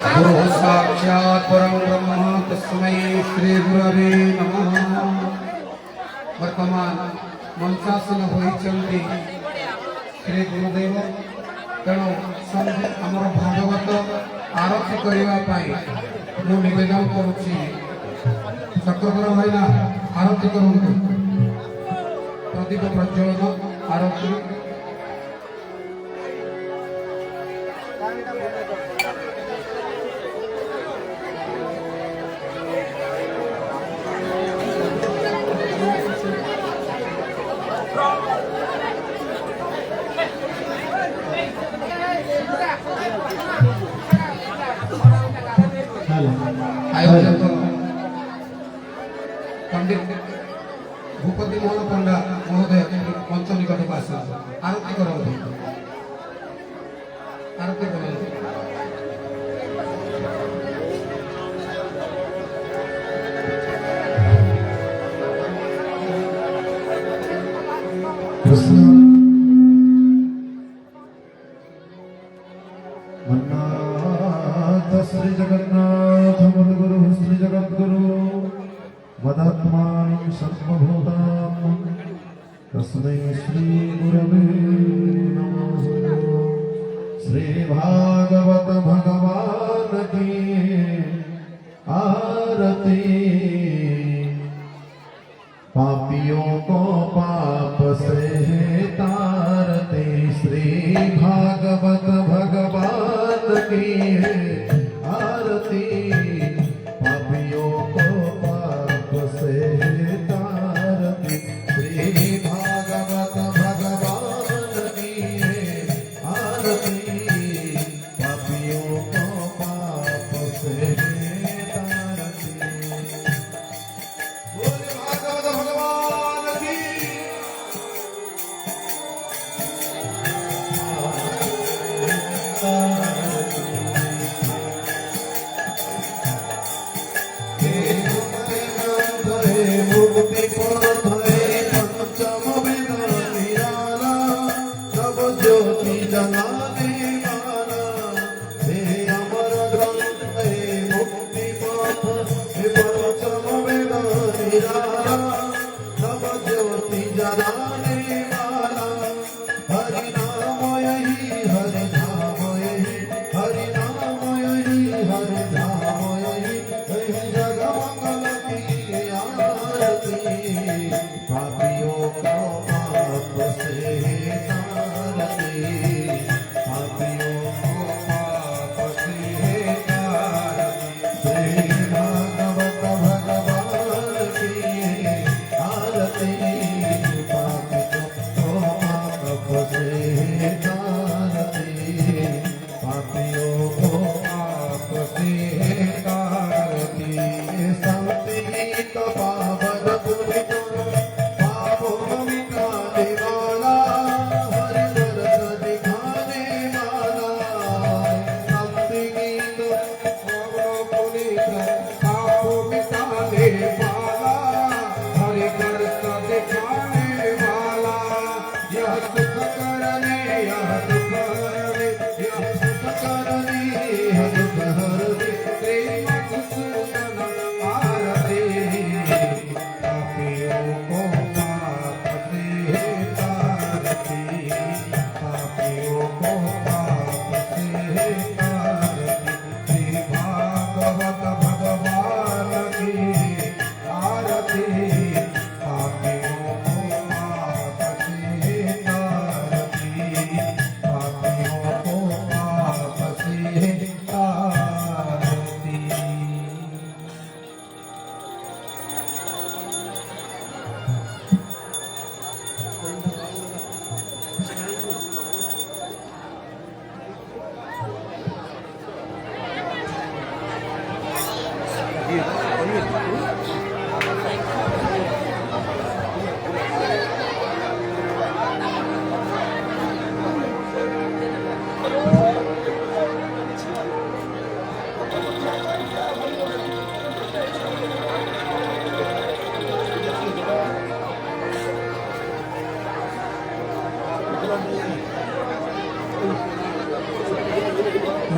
गुरु साक्षात् परं ब्रह्म तस्मै श्री गुरवे नमः। वर्तमान मंचासन होइचंती श्री गुरुदेव तेणु आमर भागवत आरती करने मु निवेदन करुच्ची चक्रधर भाईना आरती करूँ प्रदीप प्रज्वलन आरती आयोजक पंडित भूपति मोहन पंडा महोदय मंच निकट को आस आरती कर आरती श्री जगन्नाथ मद्गुरु श्री जगद्गुरु मदात्मानं सर्वभूतां तस्मै श्री गुरवे नमः। श्री भागवत भगवान की आरती। पापियों को पाप से तारते श्री भागवत भगवान की आरती। पापियों को पाप से तारती श्री भागवत भगवान की आरती। पापियों को पाप से तारती। बोले भागवत भगवान की।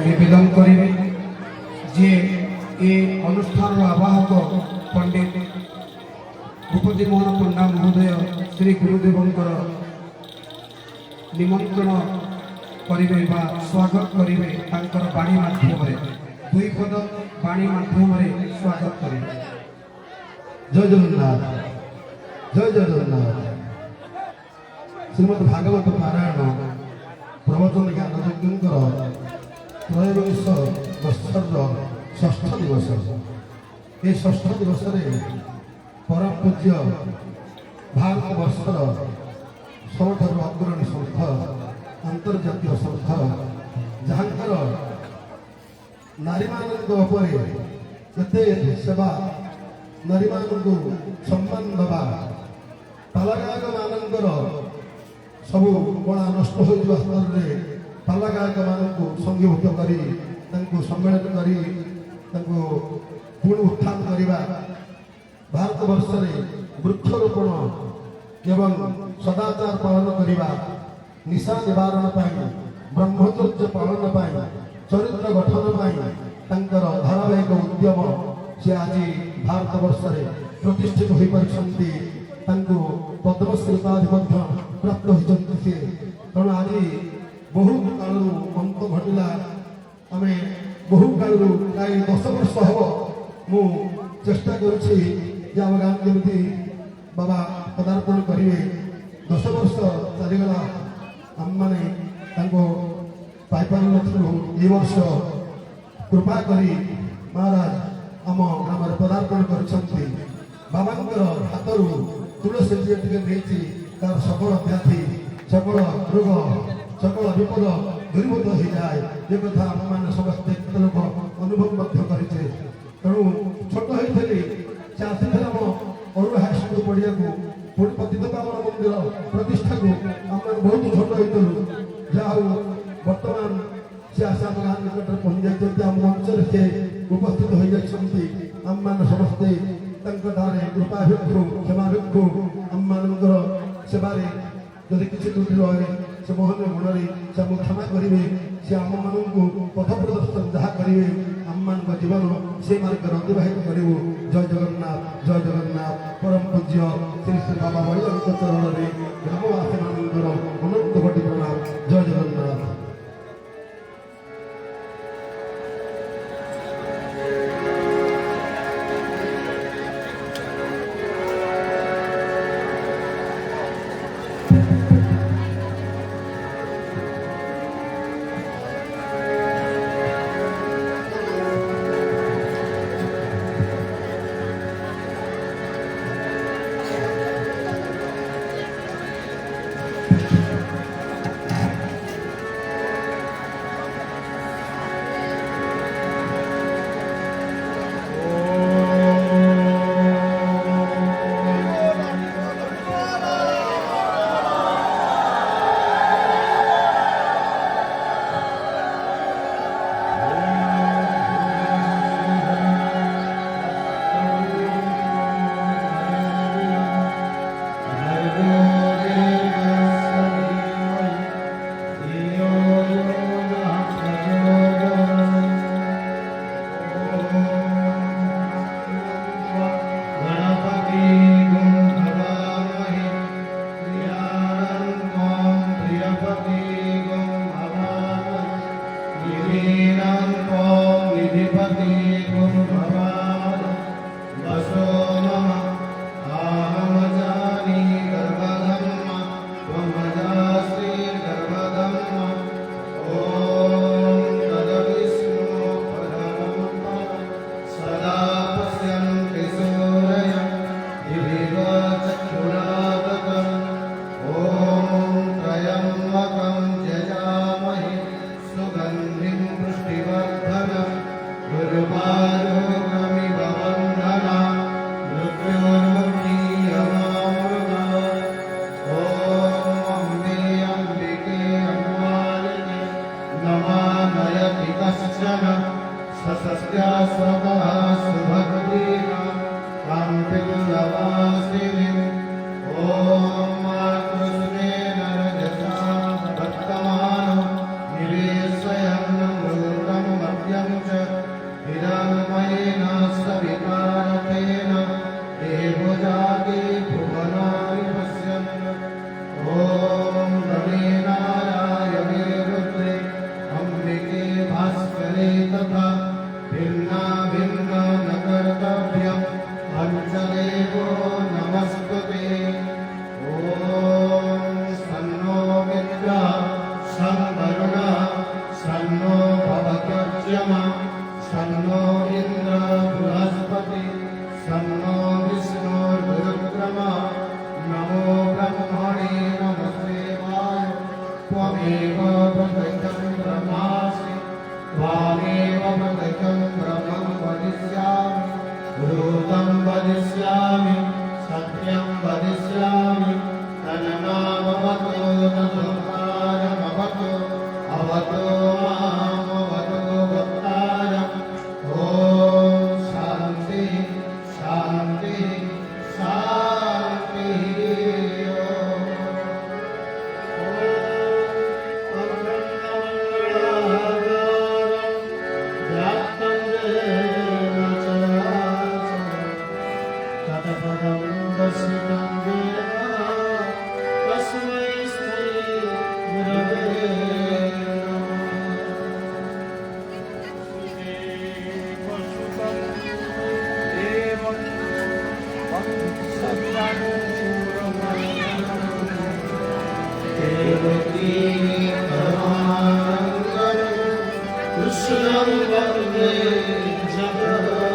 निवेदन करी जे ए अनुष्ठान आवाहक पंडित भूपति मोहन पंडा महोदय श्री गुरुदेवंकर निमंत्रण करिवे बा स्वागत करिवे तांकर बाणी माध्यम दुई पद बाणी माध्यम स्वागत करिवे। जय जगन्नाथ जय जगन्नाथ। श्रीमद भागवत पारायण प्रवचन ज्ञानयज्ञर त्रयोदश वर्षर षष्ठ दिवस। ये षष्ठ दिवस परम पूज्य भारत वर्षर सबुठारु अग्रणी संस्थ अंतर्जातीय संस्थ जहाँकर नारी एते सेवा नारी सम्मान दबा पालागायक मानकर सबू कणा नष्ट हो स्तर में पालागायक मानू संघीभूत कर सम्मिलित कर पुणी उत्थान करने भारत वर्ष वृक्षरोपण एवं सदाचार पालन करने निशा निवारण ब्रह्मचर्य पालन चरित्र गठन धारावाहिक उद्यम सी आज भारत वर्ष प्रतिष्ठित हो पार्टी पद्मश्री उपाधि प्राप्त होती कारण आज बहुत काल अंत घटला आम बहु काल प्राय 10 वर्ष हम मु चेष्टा करुम गाँव जमी बाबा पदार्पण करेंगे 10 वर्ष चलीगला आम मैंने पाइपार ये वर्ष कृपा करी महाराज आम ग्राम पदार्पण कर बाबांकर हाथ तुलसी जी तार सकल व्याधि सकल रोग सकल विपद दूरीभूत हो जाए ये कथा आम मैंने समस्ते लोक अनुभव करे। तेणु छोट होती से आसी आम अरुण हाईस्कूल पढ़िया पतितपावन मंदिर प्रतिष्ठा को आम बहुत छोट होती जहाँ बर्तमान से आशा आम गाँव निकट पहुंच जाती आम मंचर से उपस्थित हो जाती आम मान समस्ते कृपा भिक्षु क्षमा भिक्षु आम मान सेवार जदि किसी त्रुटि रहे से मोहन गुण से आम क्षमा करेंगे से आम मान पथ प्रदर्शन जहाँ करेंगे आम मान जीवन से मार्ग अतिबाहित करूँ। जय जगन्नाथ जय जगन्नाथ। परम पूज्य श्री श्री बाबा बलिराम चरण में ग्रामवासी मान अनंत कोटि प्रणाम। जय जगन्नाथ। इदमयेन सवितारतेन देवजागे भुवनानि पश्यन् ॐ नवीनारायणे रुद्रे अम्बिके भास्करे तथा भिन्ना भिन्न न कर्तव्यम् पञ्चदेवो नमस्ते ॐ सन्नो मित्रः सन्वरुणः सन्नो भवत्यर्च्यमा सन्नो इन्द्र बृहस्पति सन्नो विष्णुर्गुरुक्रमः नमो ब्रह्मणे नमस्ते वाय त्वमेव प्रत्यक्षं ब्रह्मासि त्वामेव प्रत्यक्षं ब्रह्मं वदिष्यामि भूतं वदिष्यामि सत्यं वदिष्यामि तन्नामवतो न संसारमवतो अवतो मामवतो भक्तारम् ॐ शान्ति शान्ति शान्तिः कृष्णं वन्दे जगत्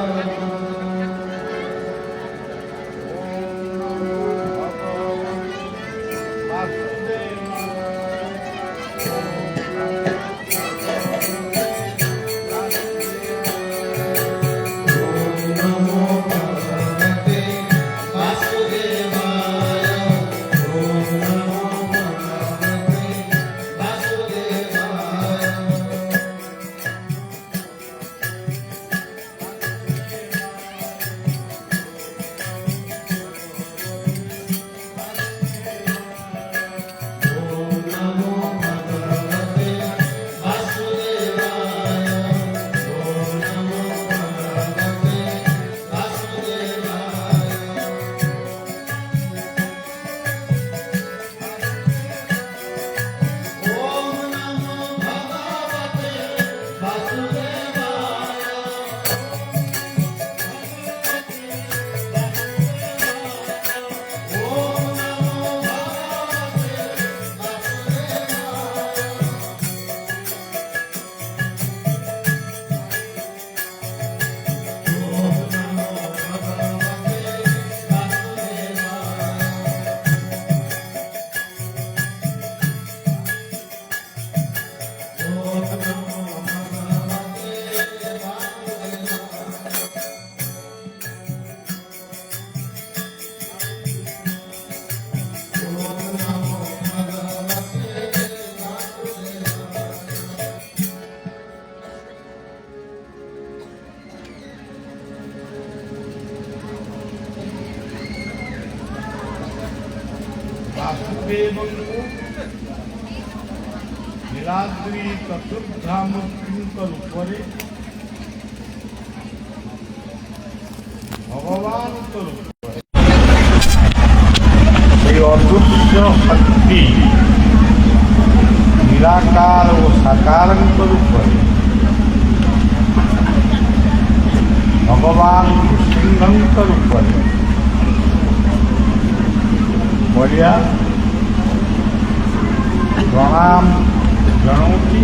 वासुदेवଙ୍କୁ ନୀଳାଦ୍ରି ଚତୁର୍ଦ୍ଧାମୂର୍ତ୍ତିଙ୍କ ରୂପରେ ଭଗବାନଙ୍କ ରୂପରେ এই অদৃশ্য শক্তি নিরাকার ও সাকারଙ୍କ রূପରେ ଭଗବାନ ନୃସିଂହଙ୍କ ରୂପରେ ବଢ଼ିଆ ପ୍ରଣାମ ଜଣାଉଛି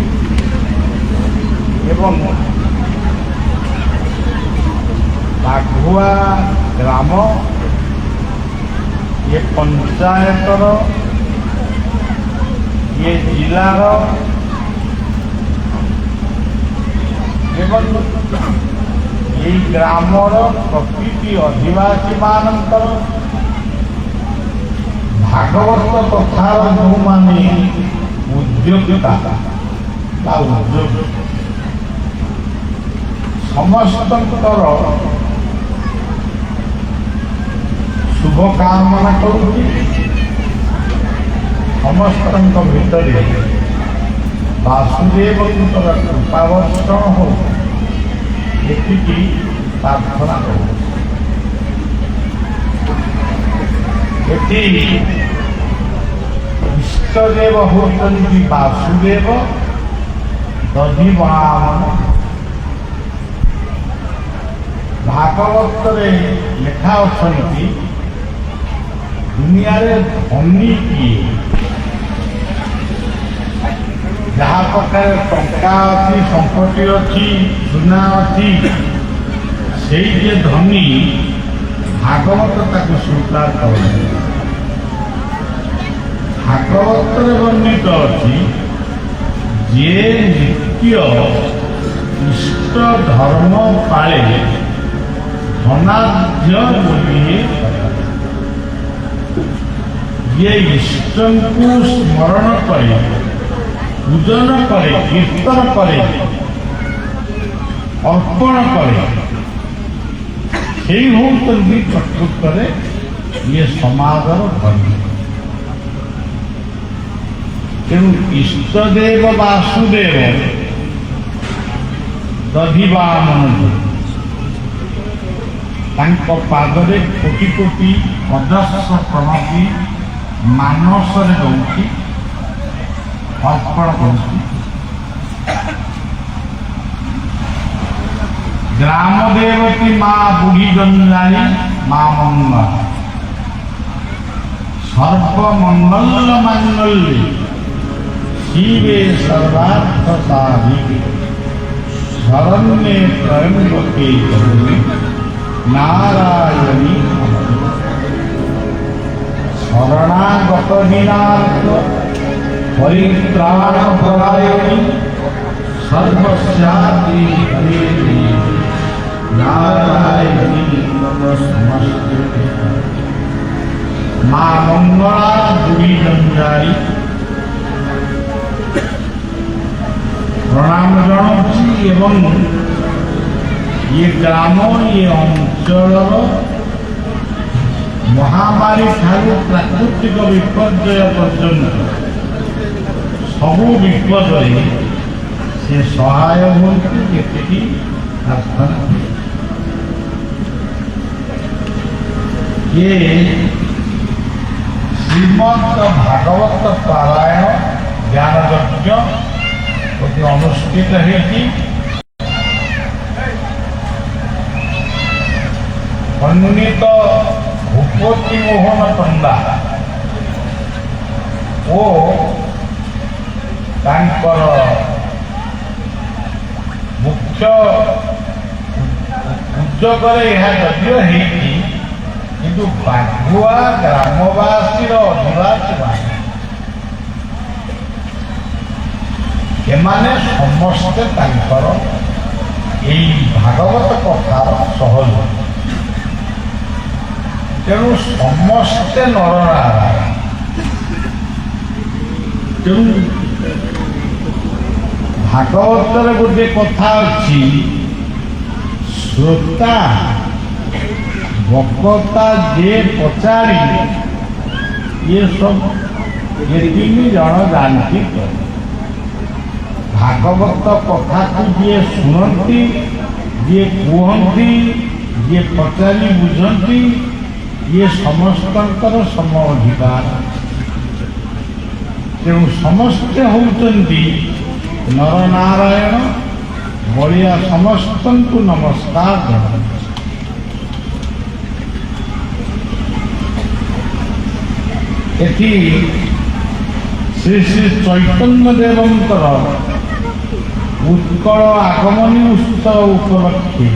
ଏବଂ ବାଘୁଆ ଗ୍ରାମ ये पंचायतर ये जिलार एवं ये ग्रामर प्रकृति अधिवासी मानकर भागवत कथार जो माने उद्योक्ता उद्योग समस्तंकर शुभ कामना करुच्ची समस्त भितर वासुदेव कृपावर्षण हो एक ସେତିକି ପ୍ରାର୍ଥନା କରୁ। ଏଠି ଇଷ୍ଟଦେବ ହେଉଛନ୍ତି ବାସୁଦେବ ଦଧିବାମନ। ଭାଗବତରେ ଲେଖା ଅଛନ୍ତି ଦୁନିଆରେ ଧନୀ କିଏ? ଯାହା ପାଖରେ ଟଙ୍କା ଅଛି, ସମ୍ପତ୍ତି ଅଛି, ସୁନା ଅଛି, ସେଇ ଯେ ଧନୀ, ଭାଗବତ ତାକୁ ସ୍ୱୀକାର କରନ୍ତି। ଭାଗବତରେ ବର୍ଣ୍ଣିତ ଅଛି ଯେ ନିତ୍ୟ ଇଷ୍ଟ ଧର୍ମ ପାଳେ ଧନାଢ଼୍ୟ ବୋଲିଏ। ଯିଏ ଇଷ୍ଟଙ୍କୁ ସ୍ମରଣ କରେ, ପୂଜନ କରେ, କୀର୍ତ୍ତନ କରେ, ଅର୍ପଣ କରେ, ସେଇ ହେଉଛନ୍ତି ପ୍ରକୃତରେ ଇଏ ସମାଜର ଧର୍ମ। ତେଣୁ ଇଷ୍ଟଦେବ ବାସୁଦେବ ଦଧିବାମନ ତାଙ୍କ ପାଦରେ କୋଟି କୋଟି ଅଜସ୍ର ପ୍ରଣତି ମାନସରେ ଦଉଛି, ଅର୍ପଣ କରୁଛି। ଗ୍ରାମ ଦେବତୀ ମା ବୁଢ଼ୀ ଜଞ୍ଜାଳି ମା ମଙ୍ଗଳା ସର୍ବମଙ୍ଗଳ ମାଙ୍ଗଲ୍ୟେ ଶିବେ ସର୍ବାର୍ଥ ସାଧିକେ শরণ্যে ত্রয়ম্বকে গৌরী নারায়ণী শরণাগত দীনার্থ পরিত্রাণ পরায়ণী সর্বস্যাদি দেবী নারায়ণী নমস্তে। মা মঙ্গলা বুড়ি জঞ্জারি প্রণাম জনাচ্ছি এবং গ্রাম অঞ্চল মহামারী ঠাରୁ প্রাকৃতিক বিপর্যয় পর্যন্ত ସବୁ ବିପଦରେ ସେ ସହାୟ ହୁଅନ୍ତି। କେତିକି ପ୍ରାର୍ଥନା କିଏ ଶ୍ରୀମଦ୍ ଭାଗବତ ପାରାୟଣ ଜ୍ଞାନ ଯଜ୍ଞ ଅନୁଷ୍ଠିତ ହେଇଛି। ପଣ୍ଡିତ ଭୂପତି ମୋହନ ପଣ୍ଡା ଓ ତାଙ୍କର ମୁଖ୍ୟ ଉଦ୍যোଗରେ ଏହା ଯଦିଓ ହେଇଛି, କିନ୍ତୁ ବାଘୁଆ ଗ୍ରାମବାସୀର ଅଧିବାସୀ ମାନେ ଏମାନେ ସମସ୍ତେ ତାଙ୍କର ଏଇ ଭାଗବତ କଥାର ସହଯୋଗୀ। ତେଣୁ ସମସ୍ତେ ନରନାରାୟଣ। ତେଣୁ ଭାଗବତରେ ଗୋଟିଏ କଥା ଅଛି, ଶ୍ରୋତା ବକ୍ତା ଯେ ପଚାରି ଇଏ ସବୁ ତିନି ଜଣ ଜାଣିଛି। ଭାଗବତ କଥାକୁ ଯିଏ ଶୁଣନ୍ତି, ଯିଏ କୁହନ୍ତି, ଯିଏ ପଚାରି ବୁଝନ୍ତି, ଇଏ ସମସ୍ତଙ୍କର ସମ ଅଧିକାର। ତେଣୁ ସମସ୍ତେ ହେଉଛନ୍ତି ନରନାରାୟଣ। ବଳିଆ ସମସ୍ତଙ୍କୁ ନମସ୍କାର ଜଣାଉଛି। ଏଠି ଶ୍ରୀ ଶ୍ରୀ ଚୈତନ୍ୟ ଦେବଙ୍କର ଉତ୍କଳ ଆଗମନୀ ଉତ୍ସବ ଉପଲକ୍ଷେ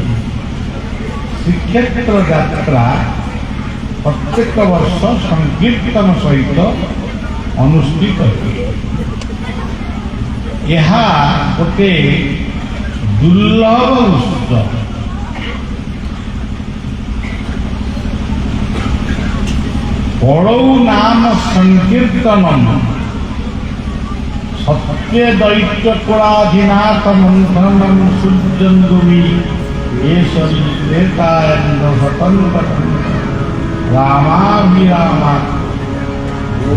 ଶ୍ରୀକ୍ଷେତ୍ର ଯାତ୍ରା ପ୍ରତ୍ୟେକ ବର୍ଷ ସଂକୀର୍ତ୍ତନ ସହିତ ଅନୁଷ୍ଠିତ ହୁଏ। ଏହା ଗୋଟେ ଦୁର୍ଲଭ ଉତ୍ସବ। ପଳଉ ନାମ ସଂକୀର୍ତ୍ତନମ୍ ସତ୍ୟ ଦୈତ୍ୟ କୁଳାଧିନାଥ ମନ୍ଥନମ୍ ସୂର୍ଯ୍ୟନ୍ଦୁମି ଏସରି ତ୍ରେତାୟନ ଘଟନ୍ତଂ রামাভিরামা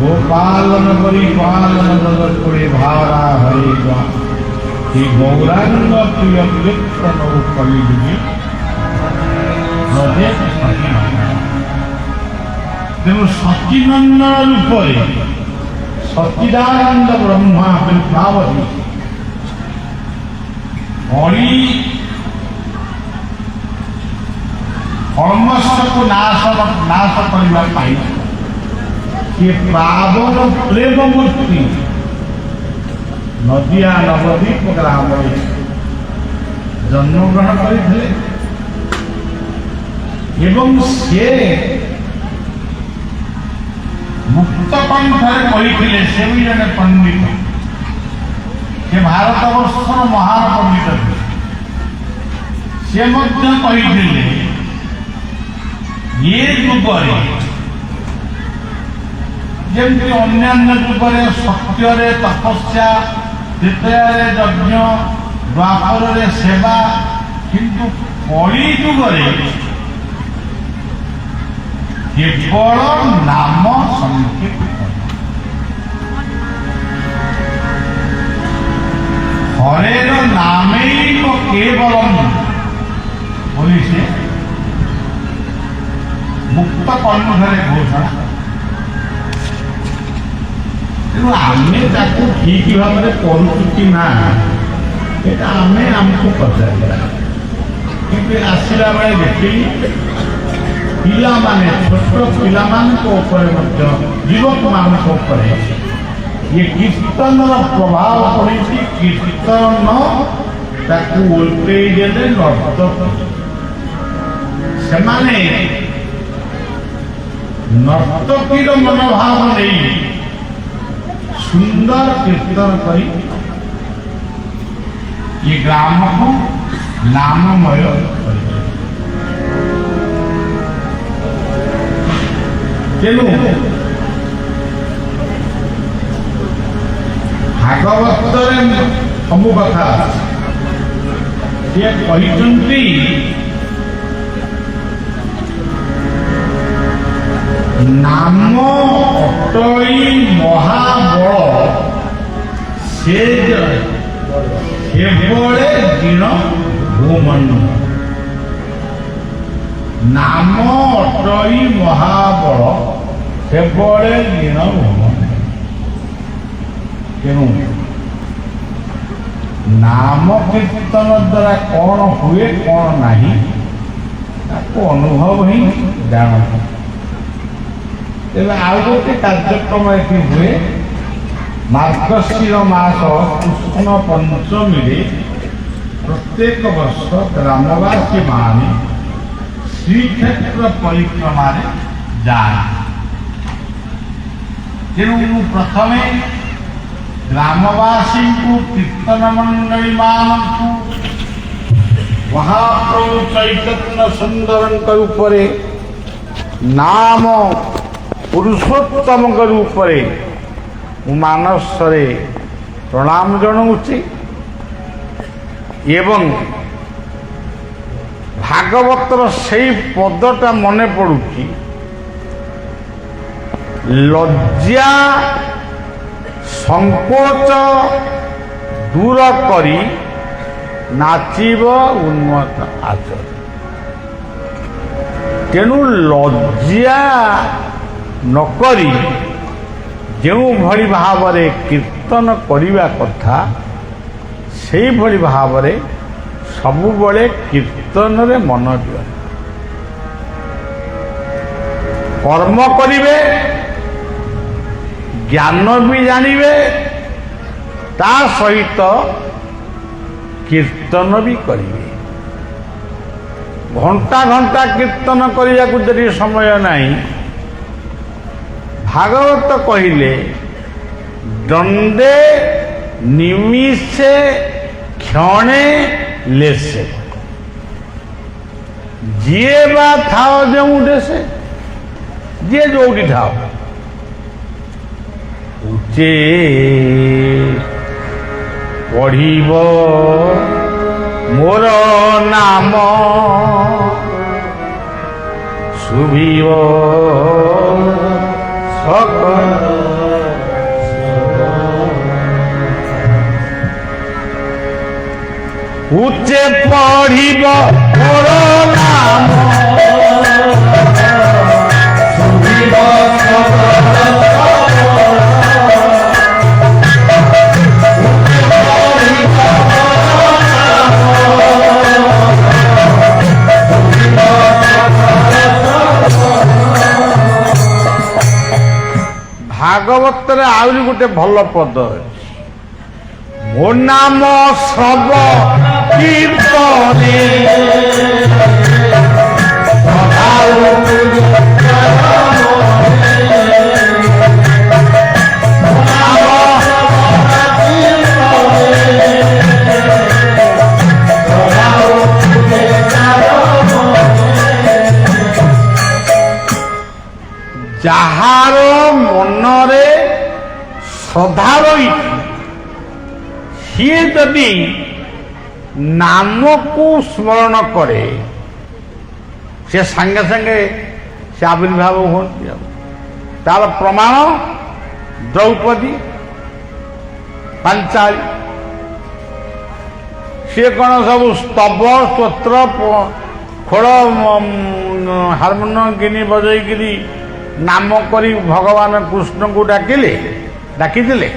গোপালন পরিপালন জগৎ করে ভারা হয়ে যা শ্রী গৌরাঙ্গ প্রিয় କୀର୍ତ୍ତନ କଲିଯୁଗେ ବ୍ରଜେ ସଚିନନ୍ଦନ। ତେଣୁ ସଚିନନ୍ଦନ ରୂପରେ ସଚ୍ଚିଦାନନ୍ଦ ବ୍ରହ୍ମା ଆବିର୍ଭାବ ହୋଇଛି। କଳି କର୍ମଶକୁ ନାଶ କରିବା ପାଇଁ ସେ ପାବନ ପ୍ରେମ ମୂର୍ତ୍ତି ନଦିଆ ନବଦ୍ୱୀପ ଗ୍ରାମରେ ଜନ୍ମଗ୍ରହଣ କରିଥିଲେ ଏବଂ ସେ ମୁକ୍ତ କଣ୍ଠରେ କହିଥିଲେ, ସେ ବି ଜଣେ ପଣ୍ଡିତ, ସେ ଭାରତବର୍ଷର ମହାନ ପଣ୍ଡିତ ଥିଲେ। ସେ ମଧ୍ୟ କହିଥିଲେ ଏ ଯୁଗରେ ଯେମିତି ଅନ୍ୟାନ୍ୟ ଯୁଗରେ ସତ୍ୟରେ ତପସ୍ୟା, ତ୍ରେତୟାରେ ଯଜ୍ଞ, ଦ୍ୱାପରରେ ସେବା, କିନ୍ତୁ କଳି ଯୁଗରେ କେବଳ ନାମ ସଂକୀର୍ତ୍ତନ। ହରେର ନାମୈବ କେବଳମ୍ ବୋଲି ସେ ମୁକ୍ତ କଣ୍ଠରେ ଘୋଷଣା। ତେଣୁ ଆମେ ତାକୁ ଠିକ ଭାବରେ କରୁଛୁ କି ନା ଏଟା ଆମେ ଆମକୁ ପଚାରିବା। କିନ୍ତୁ ଆସିଲା ବେଳେ ଦେଖିଲି ପିଲାମାନେ, ଛୋଟ ପିଲାମାନଙ୍କ ଉପରେ ମଧ୍ୟ ଯୁବକମାନଙ୍କ ଉପରେ ଇଏ କୀର୍ତ୍ତନର ପ୍ରଭାବ ପଡ଼ିଛି। କୀର୍ତ୍ତନ ତାକୁ ଓଲଟେଇ ଦେଲେ ନର୍ତ୍ତକ। ସେମାନେ ନର୍ତ୍ତକୀର ମନୋଭାବ ନେଇ ସୁନ୍ଦର କୀର୍ତ୍ତନ କରି ଏ ଗ୍ରାମକୁ ନାମମୟ କରିଥିଲେ। ତେଣୁ ଭାଗବତରେ ସବୁ କଥା ସିଏ କହିଛନ୍ତି, ନାମ ଅଟଳି ମହାବଳ ସେ କେବଳେ ଦିନ ଭୂମନ। ନାମ ଅଟଳି ମହାବଳ କେବଳେ ଦିନ ଭୂମନ। ତେଣୁ ନାମ କୀର୍ତ୍ତନ ଦ୍ୱାରା କ'ଣ ହୁଏ କ'ଣ ନାହିଁ ତାକୁ ଅନୁଭବ ହିଁ ଜାଣନ୍ତି। ତେବେ ଆଉ ଗୋଟେ କାର୍ଯ୍ୟକ୍ରମ ଏଠି ହୁଏ। ମାର୍ଗଶିର ମାସ କୃଷ୍ଣ ପଞ୍ଚମୀରେ ପ୍ରତ୍ୟେକ ବର୍ଷ ଗ୍ରାମବାସୀ ମାନେ ଶ୍ରୀକ୍ଷେତ୍ର ପରିକ୍ରମାରେ ଯାଆନ୍ତି। ତେଣୁ ମୁଁ ପ୍ରଥମେ ଗ୍ରାମବାସୀଙ୍କୁ, କୀର୍ତ୍ତନ ମଣ୍ଡଳୀ ମାନଙ୍କୁ ମହାପ୍ରଭୁ ଚୈତନ୍ୟ ସୁନ୍ଦରଙ୍କ ଉପରେ, ନାମ ପୁରୁଷୋତ୍ତମଙ୍କ ଉପରେ ମୁଁ ମାନସରେ ପ୍ରଣାମ ଜଣାଉଛି ଏବଂ ଭାଗବତର ସେଇ ପଦଟା ମନେ ପଡୁଛି, ଲଜ୍ଜା ସଂକୋଚ ଦୂର କରି ନାଚିବ ଉନ୍ମତ୍ତ ଆଚର। ତେଣୁ ଲଜ୍ଜା ନକରି ଯେଉଁଭଳି ଭାବରେ କୀର୍ତ୍ତନ କରିବା କଥା ସେଇଭଳି ଭାବରେ ସବୁବେଳେ କୀର୍ତ୍ତନରେ ମନ ଦିଅନ୍ତି। କର୍ମ କରିବେ, ଜ୍ଞାନ ବି ଜାଣିବେ, ତା ସହିତ କୀର୍ତ୍ତନ ବି କରିବେ। ଘଣ୍ଟା ଘଣ୍ଟା କୀର୍ତ୍ତନ କରିବାକୁ ଯଦି ସମୟ ନାହିଁ, ଭାଗବତ କହିଲେ ଦଣ୍ଡେ ନିମିଷେ କ୍ଷଣେ ଲେସେ, ଯିଏ ବା ଥାଅ ଯେଉଁ ଦେଶେ, ଯିଏ ଯୋଉଠି ଥାଅ, ଉଚ୍ଚେ ପଢ଼ିବ ମୋର ନାମ, ଶୁଭିବ ସକଳ। উচ্চে পড়িব মোর নাম শুনিব ଭାଗବତରେ ଆହୁରି ଗୋଟେ ଭଲ ପଦ ଅଛି ମୋ ନାମ ସବ କୀର୍ତ୍ତନେ ଯାହାର ମନରେ ଶ୍ରଦ୍ଧା ରହିଛି ସିଏ ଯଦି ନାମକୁ ସ୍ମରଣ କରେ ସେ ସାଙ୍ଗେ ସାଙ୍ଗେ ସେ ଆବିର୍ଭାବ ହୁଅନ୍ତି। ଆଉ ତାର ପ୍ରମାଣ ଦ୍ରୌପଦୀ ପାଞ୍ଚାଳି ସିଏ କ'ଣ ସବୁ ସ୍ତବ ସ୍ତୋତ୍ର ଖୋଳ ହାରମୋନିୟମ ଗିନି ବଜେଇକିରି ନାମ କରି ଭଗବାନ କୃଷ୍ଣଙ୍କୁ ଡାକିଥିଲେ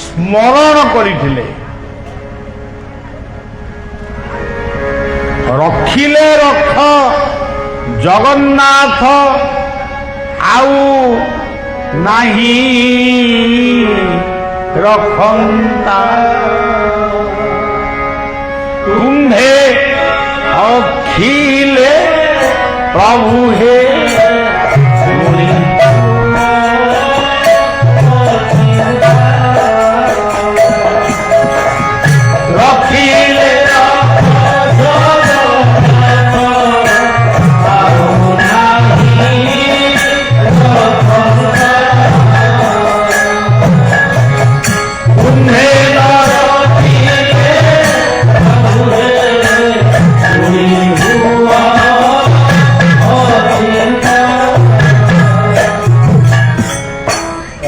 ସ୍ମରଣ କରିଥିଲେ। ରଖିଲେ ରଖ ଜଗନ୍ନାଥ ଆଉ ନାହିଁ ରଖନ୍ତା ତୁମ୍ଭେ ଅଖିଲେ ପ୍ରଭୁ ହେ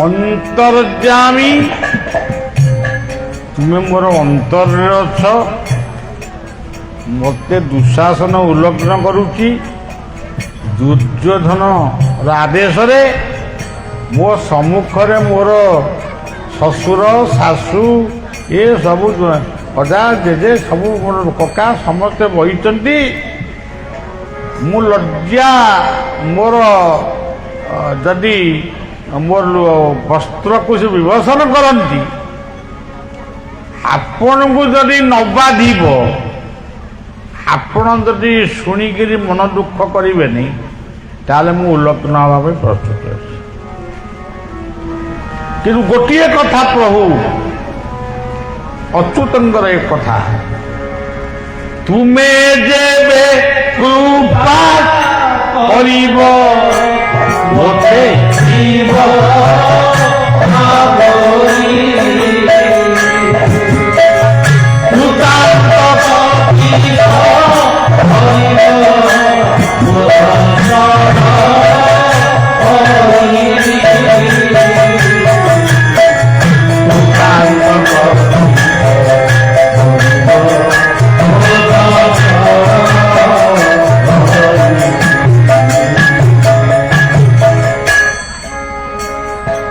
ଅନ୍ତର୍ଯାମୀ ତୁମେ ମୋର ଅନ୍ତରରେ ଅଛ। ମୋତେ ଦୁଃଶାସନ ଉଲ୍ଲଂଘନ କରୁଛି। ଦୁର୍ଯ୍ୟୋଧନର ଆଦେଶରେ ମୋ ସମ୍ମୁଖରେ ମୋର ଶ୍ୱଶୁର ଶାଶୁ ଏ ସବୁ ଅଜା ଜେଜେ ସବୁ ମୋର କକା ସମସ୍ତେ ବହିଛନ୍ତି। ମୁଁ ଲଜ୍ଜା ମୋର ଯଦି ମୋର ବସ୍ତ୍ରକୁ ସେ ବିଭସନ କରନ୍ତି ଆପଣଙ୍କୁ ଯଦି ନ ବାଧିବ ଆପଣ ଯଦି ଶୁଣିକିରି ମନ ଦୁଃଖ କରିବେନି ତାହେଲେ ମୁଁ ଉଲ୍ଲଂଘନ ହେବା ପାଇଁ ପ୍ରସ୍ତୁତ ଅଛି। କିନ୍ତୁ ଗୋଟିଏ କଥା ପ୍ରଭୁ ଅଚ୍ୟୁତଙ୍କର ଏ କଥା ତୁମେ ଯେବେ କୃପା କରିବ ମୋତେ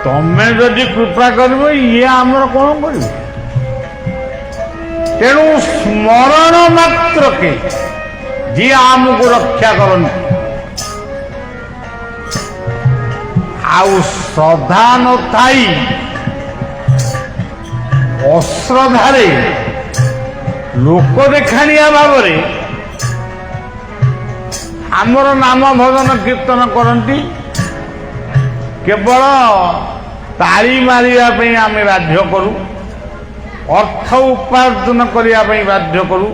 ତମେ ଯଦି କୃପା କରିବ ଇଏ ଆମର କ'ଣ କରିବ? ତେଣୁ ସ୍ମରଣ ମାତ୍ରକେ ଯିଏ ଆମକୁ ରକ୍ଷା କରନ୍ତି ଆଉ ଶ୍ରଦ୍ଧା ନଥାଇ ଅଶ୍ରଦ୍ଧାରେ ଲୋକ ଦେଖାଣିଆ ଭାବରେ ଆମର ନାମ ଭଜନ କୀର୍ତ୍ତନ କରନ୍ତି କେବଳ ତାଳି ମାରିବା ପାଇଁ ଆମେ ବାଧ୍ୟ କରୁ, ଅର୍ଥ ଉପାର୍ଜନ କରିବା ପାଇଁ ବାଧ୍ୟ କରୁ।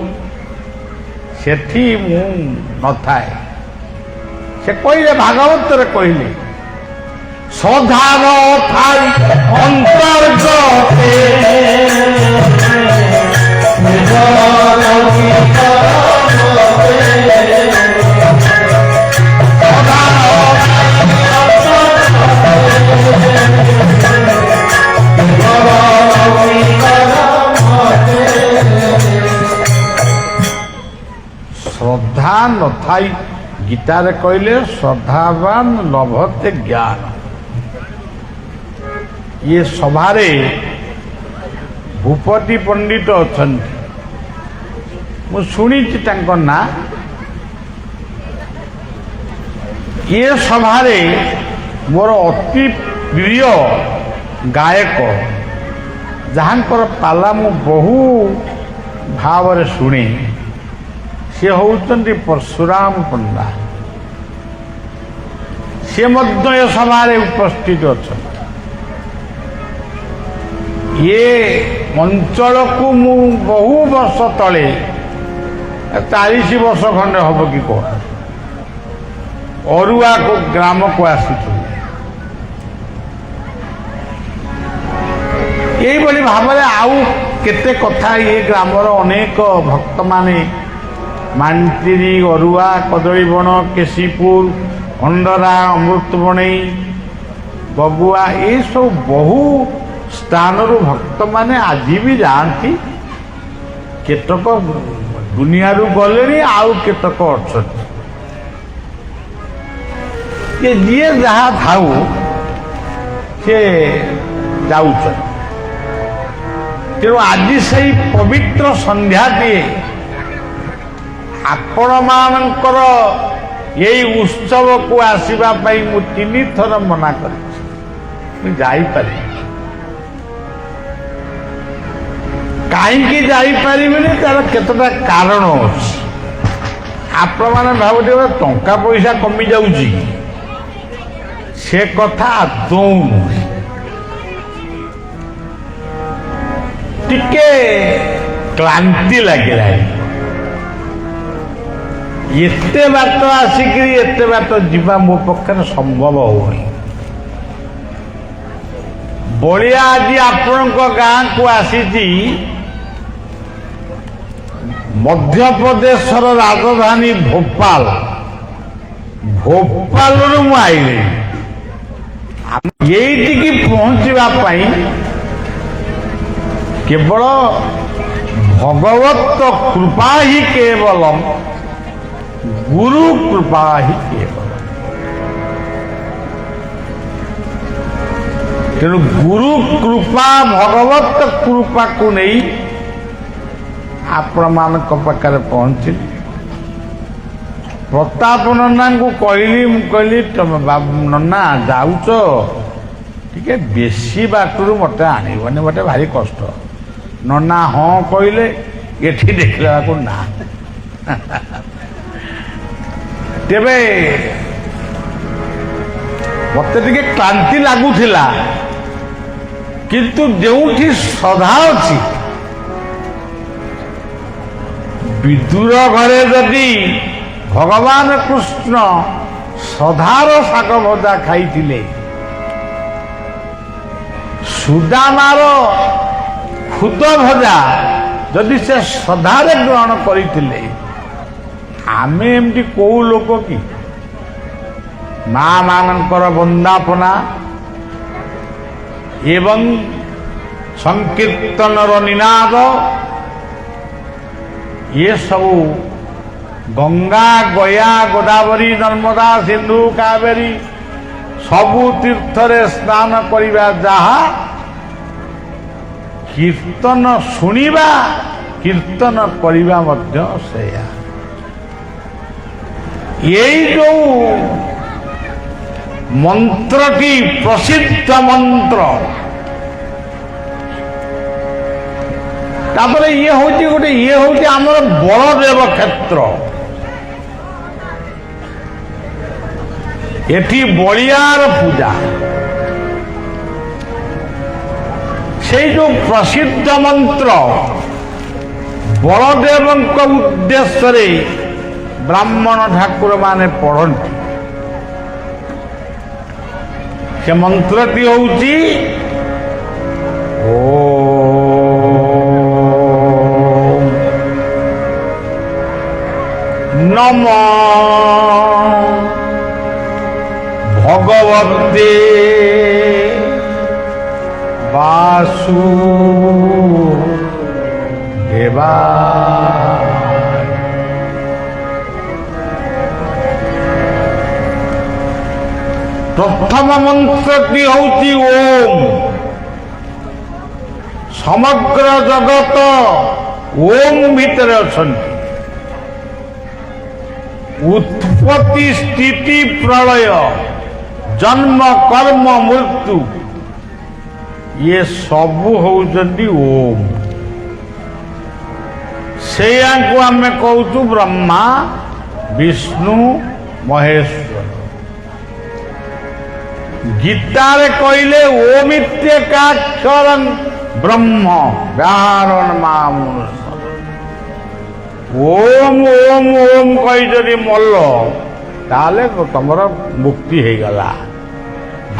ସେଠି ମୁଁ ନଥାଏ। ସେ କହିଲେ ଭାଗବତରେ କହିଲେ ସଧାନ ଥାଇ ଅନ୍ତର୍ଗତେ ଶ୍ରଦ୍ଧା ନଥାଇ ଗୀତାରେ କହିଲେ ଶ୍ରଦ୍ଧାବାନ ଲଭତେ ଜ୍ଞାନ। ଇଏ ସଭାରେ ଭୂପତି ପଣ୍ଡିତ ଅଛନ୍ତି, ମୁଁ ଶୁଣିଛି ତାଙ୍କ ନାଁ। ଏ ସଭାରେ ମୋର ଅତି ପ୍ରିୟ ଗାୟକ, ଯାହାଙ୍କର ପାଲା ମୁଁ ବହୁ ଭାବରେ ଶୁଣେ, ସେ ହେଉଛନ୍ତି ପରଶୁରାମ ପଣ୍ଡା। ସେ ମଧ୍ୟ ଏ ସଭାରେ ଉପସ୍ଥିତ ଅଛନ୍ତି। ଏ ଅଞ୍ଚଳକୁ ମୁଁ ବହୁ ବର୍ଷ ତଳେ 40 ବର୍ଷ ଖଣ୍ଡେ ହବ କି କହ, ଅରୁଆକୁ ଗ୍ରାମକୁ ଆସିଥିଲି। ଏଇଭଳି ଭାବରେ ଆଉ କେତେ କଥା, ଏ ଗ୍ରାମର ଅନେକ ଭକ୍ତମାନେ ମାନ୍ତିରି, ଅରୁଆ, କଦଳୀବଣ, କେଶୀପୁର, ଅଣ୍ଡରା, ଅମୃତବଣେଇ, ବବୁଆ, ଏସବୁ ବହୁ ସ୍ଥାନରୁ ଭକ୍ତମାନେ ଆଜି ବି ଯାଆନ୍ତି। କେତେକ ଦୁନିଆରୁ ଗଲେଣି, ଆଉ କେତେକ ଅଛନ୍ତି। ଯିଏ ଯାହା ଥାଉ ସେ ଯାଉଛନ୍ତି। ତେଣୁ ଆଜି ସେଇ ପବିତ୍ର ସନ୍ଧ୍ୟାଟିଏ ଆପଣମାନଙ୍କର ଏଇ ଉତ୍ସବକୁ ଆସିବା ପାଇଁ ମୁଁ 3 ଥର ମନା କରିଛି, ମୁଁ ଯାଇପାରିବି। କାହିଁକି ଯାଇପାରିବିନି, ତାର କେତେଟା କାରଣ ଅଛି। ଆପଣମାନେ ଭାବୁଥିବେ ଟଙ୍କା ପଇସା କମି ଯାଉଛି, ସେ କଥା ଆଦୌ ନୁହେଁ। ଟିକେ କ୍ଳାନ୍ତି ଲାଗିଲାଣି। ଏତେ ବାଟ ଆସିକିରି ଏତେ ବାଟ ଯିବା ମୋ ପକ୍ଷରେ ସମ୍ଭବ ହୁଏ। ବଳିଆ ଆଜି ଆପଣଙ୍କ ଗାଁକୁ ଆସିଛି, ମଧ୍ୟପ୍ରଦେଶର ରାଜଧାନୀ ଭୋପାଳ। ଭୋପାଳରୁ ମୁଁ ଆଇଲି। ଏଇଠିକି ପହଞ୍ଚିବା ପାଇଁ କେବଳ ଭଗବତ କୃପା ହିଁ କେବଳ, ଗୁରୁ କୃପା ହିଁ କେବଳ। ତେଣୁ ଗୁରୁ କୃପା, ଭଗବତ କୃପାକୁ ନେଇ ଆପଣମାନଙ୍କ ପାଖରେ ପହଞ୍ଚିଲି। ପ୍ରତାପ ନନାଙ୍କୁ କହିଲି, ମୁଁ କହିଲି ତମେ ନନା ଯାଉଛ, ଟିକେ ବେଶୀ ବାଟରୁ ମୋତେ ଆଣିବନି, ମୋତେ ଭାରି କଷ୍ଟ। ନନା ହଁ କହିଲେ, ଏଠି ଦେଖିଲା ବେଳକୁ ନା। ତେବେ ମୋତେ ଟିକେ କ୍ଳାନ୍ତି ଲାଗୁଥିଲା, କିନ୍ତୁ ଯେଉଁଠି ଶ୍ରଦ୍ଧା ଅଛି, ବିଦୁର ଘରେ ଯଦି ଭଗବାନ କୃଷ୍ଣ ଶ୍ରଦ୍ଧାର ଶାଗ ଭଜା ଖାଇଥିଲେ, ସୁଦାମାର ଖୁଦ ଭଜା ଯଦି ସେ ଶ୍ରଦ୍ଧାରେ ଗ୍ରହଣ କରିଥିଲେ, ଆମେ ଏମିତି କୋଉ ଲୋକ କି? ମା ମାନଙ୍କର ବନ୍ଦାପନା ଏବଂ ସଂକୀର୍ତ୍ତନର ନିନାଦ, ये ସବୁ ଗଙ୍ଗା, ଗୟା, ଗୋଦାବରୀ, ନର୍ମଦା, ସିନ୍ଧୁ, କାବେରୀ ସବୁ ତୀର୍ଥରେ ସ୍ନାନ କରିବା ଯାହା, କୀର୍ତ୍ତନ ଶୁଣିବା, କୀର୍ତ୍ତନ କରିବା ମଧ୍ୟ ସେଇଆ। ଏଇ ଯୋଉ ମନ୍ତ୍ରଟି ପ୍ରସିଦ୍ଧ ମନ୍ତ୍ର, ତାପରେ ଇଏ ହଉଛି ଆମର ବଳଦେବ କ୍ଷେତ୍ର। ଏଠି ବଳିଆର ପୂଜା। ସେଇ ଯୋଉ ପ୍ରସିଦ୍ଧ ମନ୍ତ୍ର ବଳଦେବଙ୍କ ଉଦ୍ଦେଶ୍ୟରେ ବ୍ରାହ୍ମଣ ଠାକୁର ମାନେ ପଢ଼ନ୍ତି। ସେ ମନ୍ତ୍ରଟି ହଉଛି নমো ভগবতে বাসুদেবায়। ପ୍ରଥମ ମନ୍ତ୍ରଟି ହଉଛି ଓମ୍। ସମଗ୍ର ଜଗତ ଓମ୍ ଭିତରେ ଅଛନ୍ତି। ଉତ୍ପତ୍ତି ସ୍ଥିତି ପ୍ରଳୟ ଜନ୍ମ କର୍ମ ମୃତ୍ୟୁ ଇଏ ସବୁ ହଉଛନ୍ତି ଓମ୍। ସେଇଆକୁ ଆମେ କହୁଛୁ ବ୍ରହ୍ମା ବିଷ୍ଣୁ ମହେଶ୍ୱର। ଗୀତାରେ କହିଲେ ଓମିତ୍ୟେକାକ୍ଷରଂ ବ୍ରହ୍ମ ବ୍ୟାହରଣ ମାମୁଷ। ଓମ୍ ଓମ୍ ଓମ୍ କହି ଯଦି ମଲ ତାହେଲେ ତମର ମୁକ୍ତି ହେଇଗଲା।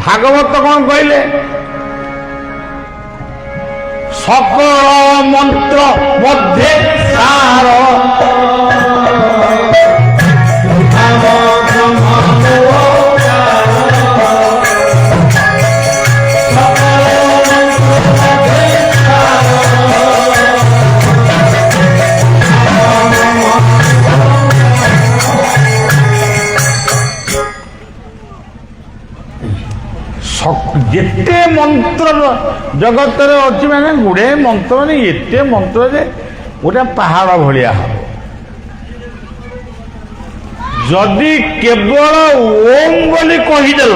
ଭାଗବତ କଣ କହିଲେ? সকল মন্ত্র মধ্যে সার ଯେତେ ମନ୍ତ୍ର ଜଗତରେ ଅଛି ମାନେ ଗୁଡ଼େ ମନ୍ତ୍ର ମାନେ ଏତେ ମନ୍ତ୍ର ଯେ ଗୋଟେ ପାହାଡ଼ ଭଳିଆ ହବ। ଯଦି କେବଳ ଓମ୍ ବୋଲି କହିଦେଲ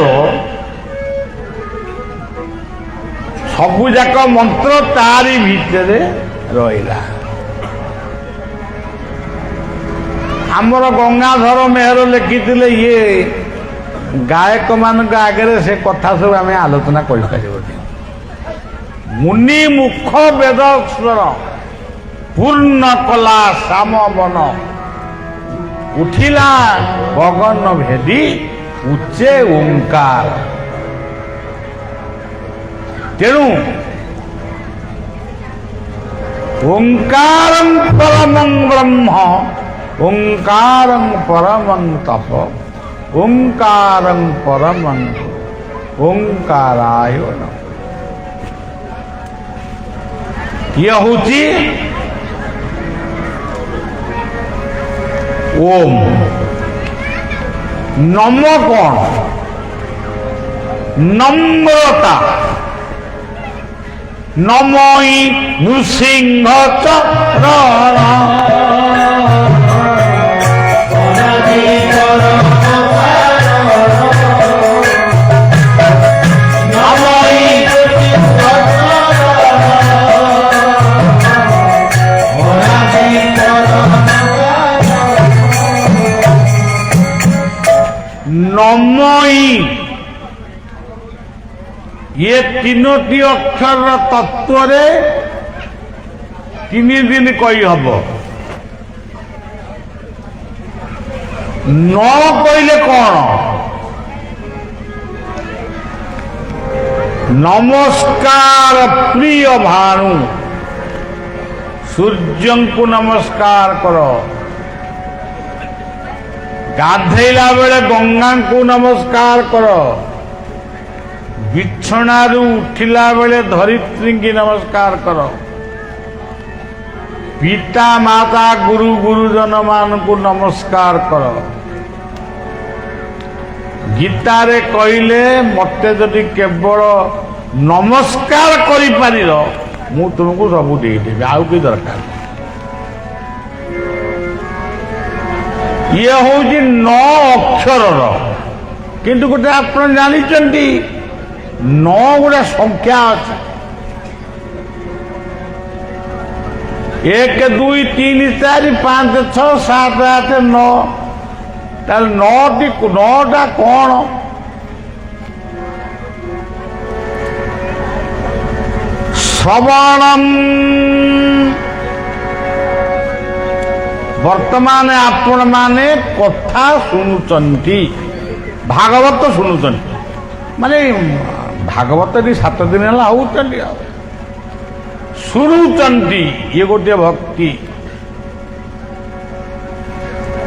ସବୁ ଯାକ ମନ୍ତ୍ର ତାରି ଭିତରେ ରହିଲା। ଆମର ଗଙ୍ଗାଧର ମେହେର ଲେଖିଥିଲେ ଇଏ ଗାୟକ ମାନଙ୍କ ଆଗରେ ସେ କଥା ସବୁ ଆମେ ଆଲୋଚନା କରିପାରିବୁନି। ମୁନି ମୁଖ ବେଦ ସ୍ୱର ପୂର୍ଣ୍ଣ କଲା ଶ୍ୟାମ ବନ ଉଠିଲା ଗଗନ ଭେଦି ଉଚ୍ଚେ ଓଙ୍କାର। ତେଣୁ ଓଙ୍କାରଂ ପରମଂ ବ୍ରହ୍ମ ଓଙ୍କାରଂ ପରମଂ ତପ ଓଙ୍କାରଂ ପରମଂ ଓଙ୍କାରାୟ ନମଃ। ଇଏ ହଉଛି ଓମ୍। ନମ କଣ? নম্রতা। নমই নৃসিংহ চরণ नमई ये तीनोटी अक्षर तत्व रे तीन दिन कही हम न कहले कौन नमस्कार प्रिय भानु सूर्य को नमस्कार करो गाधेला बेले गंगा को नमस्कार करो बिछणारू उठिला बेले धरित्री की नमस्कार करो पिता माता गुरु गुरुजन मान को नमस्कार करो गीतारे कहले मते जदि केवल नमस्कार करि पारिलो मु तुमको सब दे देबी आउ की दरकार ये हूँ नौ अक्षर किंतु गोटे आप जानी नौ गोटे संख्या अच्छे 1 2 3 4 5 6 7 8 9 ताल 9टा कौन श्रवणम वर्तमान आपण माने कथा शुणुचंती भागवत शुणुचंती माने भागवत 7 दिन है होचंती शुणुचंती ये गोटे भक्ति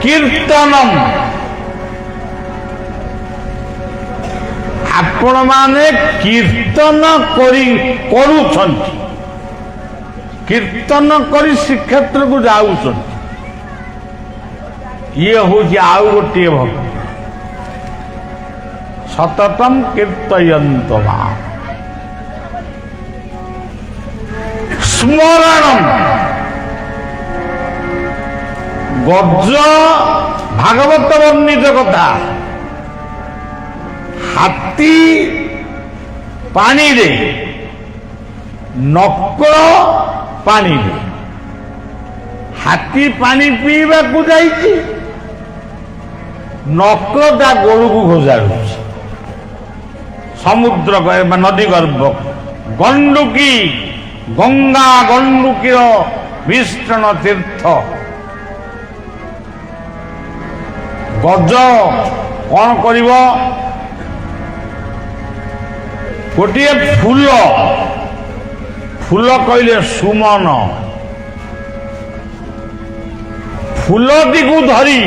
कीर्तनम आपण माने कीर्तन करुचंती कीर्तन करी श्रीक्षेत्र को जाऊचंती ये हूँ आउ गोटे भक्ति ସତତଂ କୀର୍ତ୍ତୟନ୍ତ ମାମ୍। ସ୍ମରଣଂ ଗଜ ଭାଗବତ ବର୍ଣ୍ଣିତ କଥା। ହାତୀ ପାଣିରେ, ନକଳ ପାଣିରେ। ହାତୀ ପାଣି ପିଇବାକୁ ଯାଇଛି, ନକଳ ତା ଗୋଡ଼କୁ ଘୋଷାଡୁଛି ସମୁଦ୍ର ନଦୀ ଗର୍ଭ। ଗଣ୍ଡୁକୀ, ଗଙ୍ଗା ଗଣ୍ଡୁକୀର ମିଶ୍ରଣ ତୀର୍ଥ। ଗଜ କଣ କରିବ? ଗୋଟିଏ ଫୁଲ, ଫୁଲ କହିଲେ ସୁମନ, ଫୁଲଟିକୁ ଧରି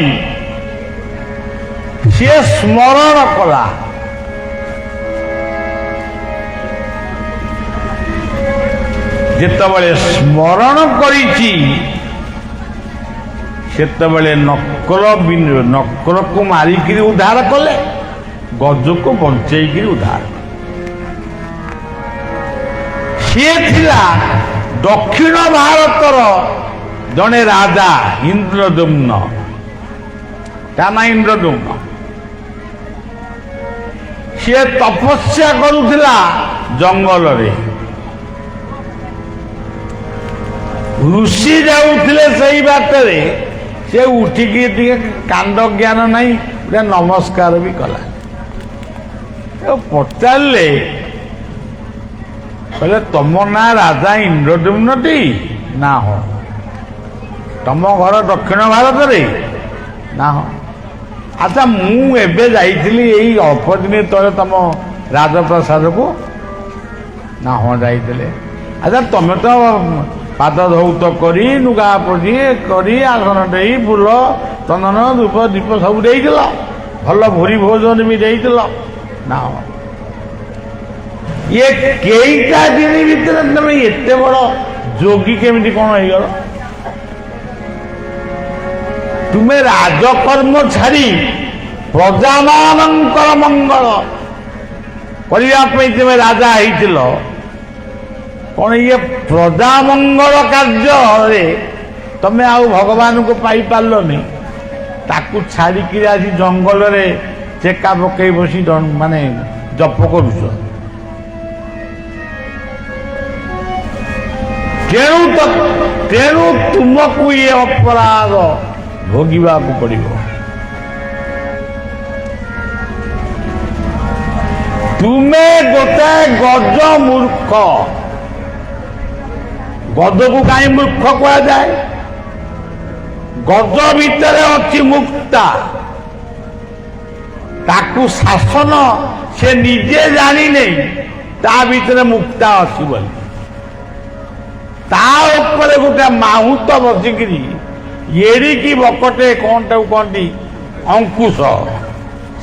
ସିଏ ସ୍ମରଣ କଲା। ଯେତେବେଳେ ସ୍ମରଣ କରିଛି ସେତେବେଳେ ନକଲକୁ ମାରିକିରି ଉଦ୍ଧାର କଲେ, ଗଜକୁ ବଞ୍ଚେଇକିରି ଉଦ୍ଧାର କଲେ। ସିଏ ଥିଲା ଦକ୍ଷିଣ ଭାରତର ଜଣେ ରାଜା ଇନ୍ଦ୍ରଦ୍ୟୁମ୍ନ। ତା ନାଁ ଇନ୍ଦ୍ରଦ୍ୟୁମ୍ନ। ସିଏ ତପସ୍ୟା କରୁଥିଲା ଜଙ୍ଗଲରେ। ଋଷି ଯାଉଥିଲେ ସେଇ ବାଟରେ, ସେ ଉଠିକି ଟିକେ କାଣ୍ଡ ଜ୍ଞାନ ନାହିଁ, ଗୋଟେ ନମସ୍କାର ବି କଲା। ପଚାରିଲେ, କହିଲେ ତମ ନାଁ ରାଜା ଇନ୍ଦ୍ରଦ୍ୟୁମ୍ନଟି? ନା ହଁ। ତମ ଘର ଦକ୍ଷିଣ ଭାରତରେ? ନା ହଁ। ଆଚ୍ଛା, ମୁଁ ଏବେ ଯାଇଥିଲି ଏଇ ଅଳ୍ପ ଦିନ ତଳେ ତମ ରାଜପ୍ରାସାଦକୁ? ନା ହଁ ଯାଇଥିଲେ। ଆଚ୍ଛା, ତମେ ତ ପାଦ ଧୌତ କରି, ନୁଗା ପୋଜି କରି, ଆସନ ଦେଇ, ଫୁଲ ଚନ୍ଦନ ଧୂପ ଦୀପ ସବୁ ଦେଇଥିଲ, ଭଲ ଭୁରି ଭୋଜନ ବି ଦେଇଥିଲ। ନା ଇଏ କେଇଟା ଦିନ ଭିତରେ ତମେ ଏତେ ବଡ ଯୋଗୀ କେମିତି କଣ ହେଇଗଲ? ତୁମେ ରାଜକର୍ମ ଛାଡ଼ି ପ୍ରଜାମାନଙ୍କର ମଙ୍ଗଳ କରିବା ପାଇଁ ତୁମେ ରାଜା ହେଇଥିଲ। କଣ ଇଏ ପ୍ରଜା ମଙ୍ଗଳ କାର୍ଯ୍ୟରେ ତମେ ଆଉ ଭଗବାନଙ୍କୁ ପାଇପାରିଲନି? ତାକୁ ଛାଡ଼ିକିରି ଆସି ଜଙ୍ଗଲରେ ଚେକା ପକେଇ ବସି ମାନେ ଜପ କରୁଛ। ତେଣୁ ତୁମକୁ ଇଏ ଅପରାଧ ଭୋଗିବାକୁ ପଡ଼ିବ। ତୁମେ ଗୋଟାଏ ଗଜ ମୂର୍ଖ। ଗଜକୁ କାହିଁ ମୂର୍ଖ କୁହାଯାଏ? ଗଜ ଭିତରେ ଅଛି ମୁକ୍ତା। ତାକୁ ଶାସନ ସେ ନିଜେ ଜାଣିନେଇ ତା ଭିତରେ ମୁକ୍ତା ଅଛି ବୋଲି। ତା ଉପରେ ଗୋଟେ ମାହୁତ ବସିକିରି ଏଡ଼ିକି ବକଟେ କଣ ତାକୁ କହନ୍ତି ଅଙ୍କୁଶ,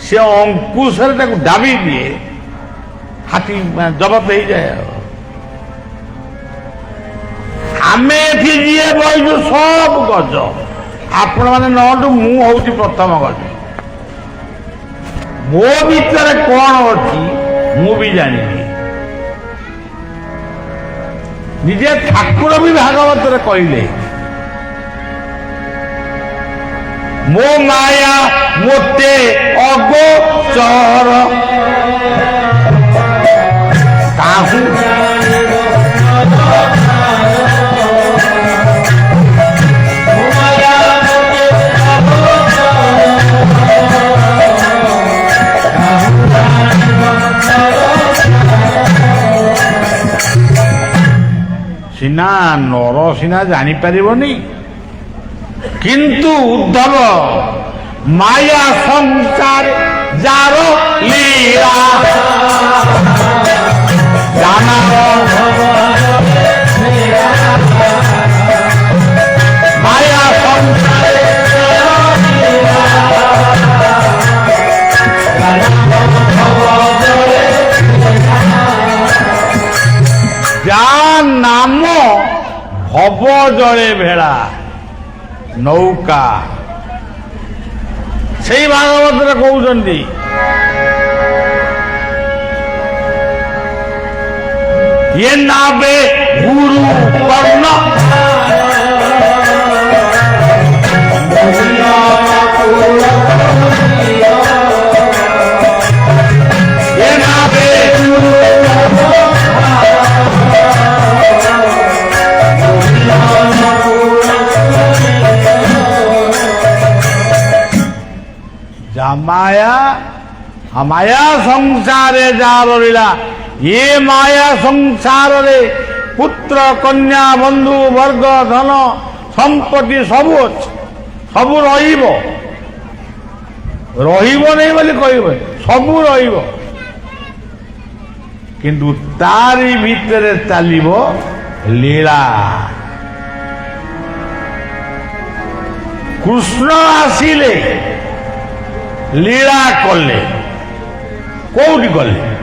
ସେ ଅଙ୍କୁଶରେ ତାକୁ ଦାବି ଦିଏ, ହାତୀ ଜବତ ହେଇଯାଏ। ଆମେ ଏଠି ଯିଏ ବହିଛୁ ସବୁ ଗଜ। ଆପଣମାନେ ନଅନ୍ତୁ, ମୁଁ ହଉଛି ପ୍ରଥମ ଗଜ। ମୋ ଭିତରେ କଣ ଅଛି ମୁଁ ବି ଜାଣିନି। ନିଜେ ଠାକୁର ବି ଭାଗବତରେ କହିଲେ, ମୋ ମାୟା ମୋତେ ଅଗୋଚର କାହୁ ସିନା ନର ସିନା ଜାଣିପାରିବନି, କିନ୍ତୁ ଉଦ୍ଧବ ମାୟା ସଂସାର ଯାର ଲୀଳା ମାୟା ସଂସାର যা নাম ভব জলে ভেড়া নৌকা। সেই ভাগবତରେ କହୁଛନ୍ତି ये नावे गुरु कर्ण ये नावे माया माया संसारे जार लीला ये माया संसार रे पुत्र कन्या बंधु वर्ग धन संपत्ति सबू अच्छे सबू नहीं बोली कह सबू किंतु तारी भितर चलिबो लीला कृष्ण आसिले लीला कले कौटी कले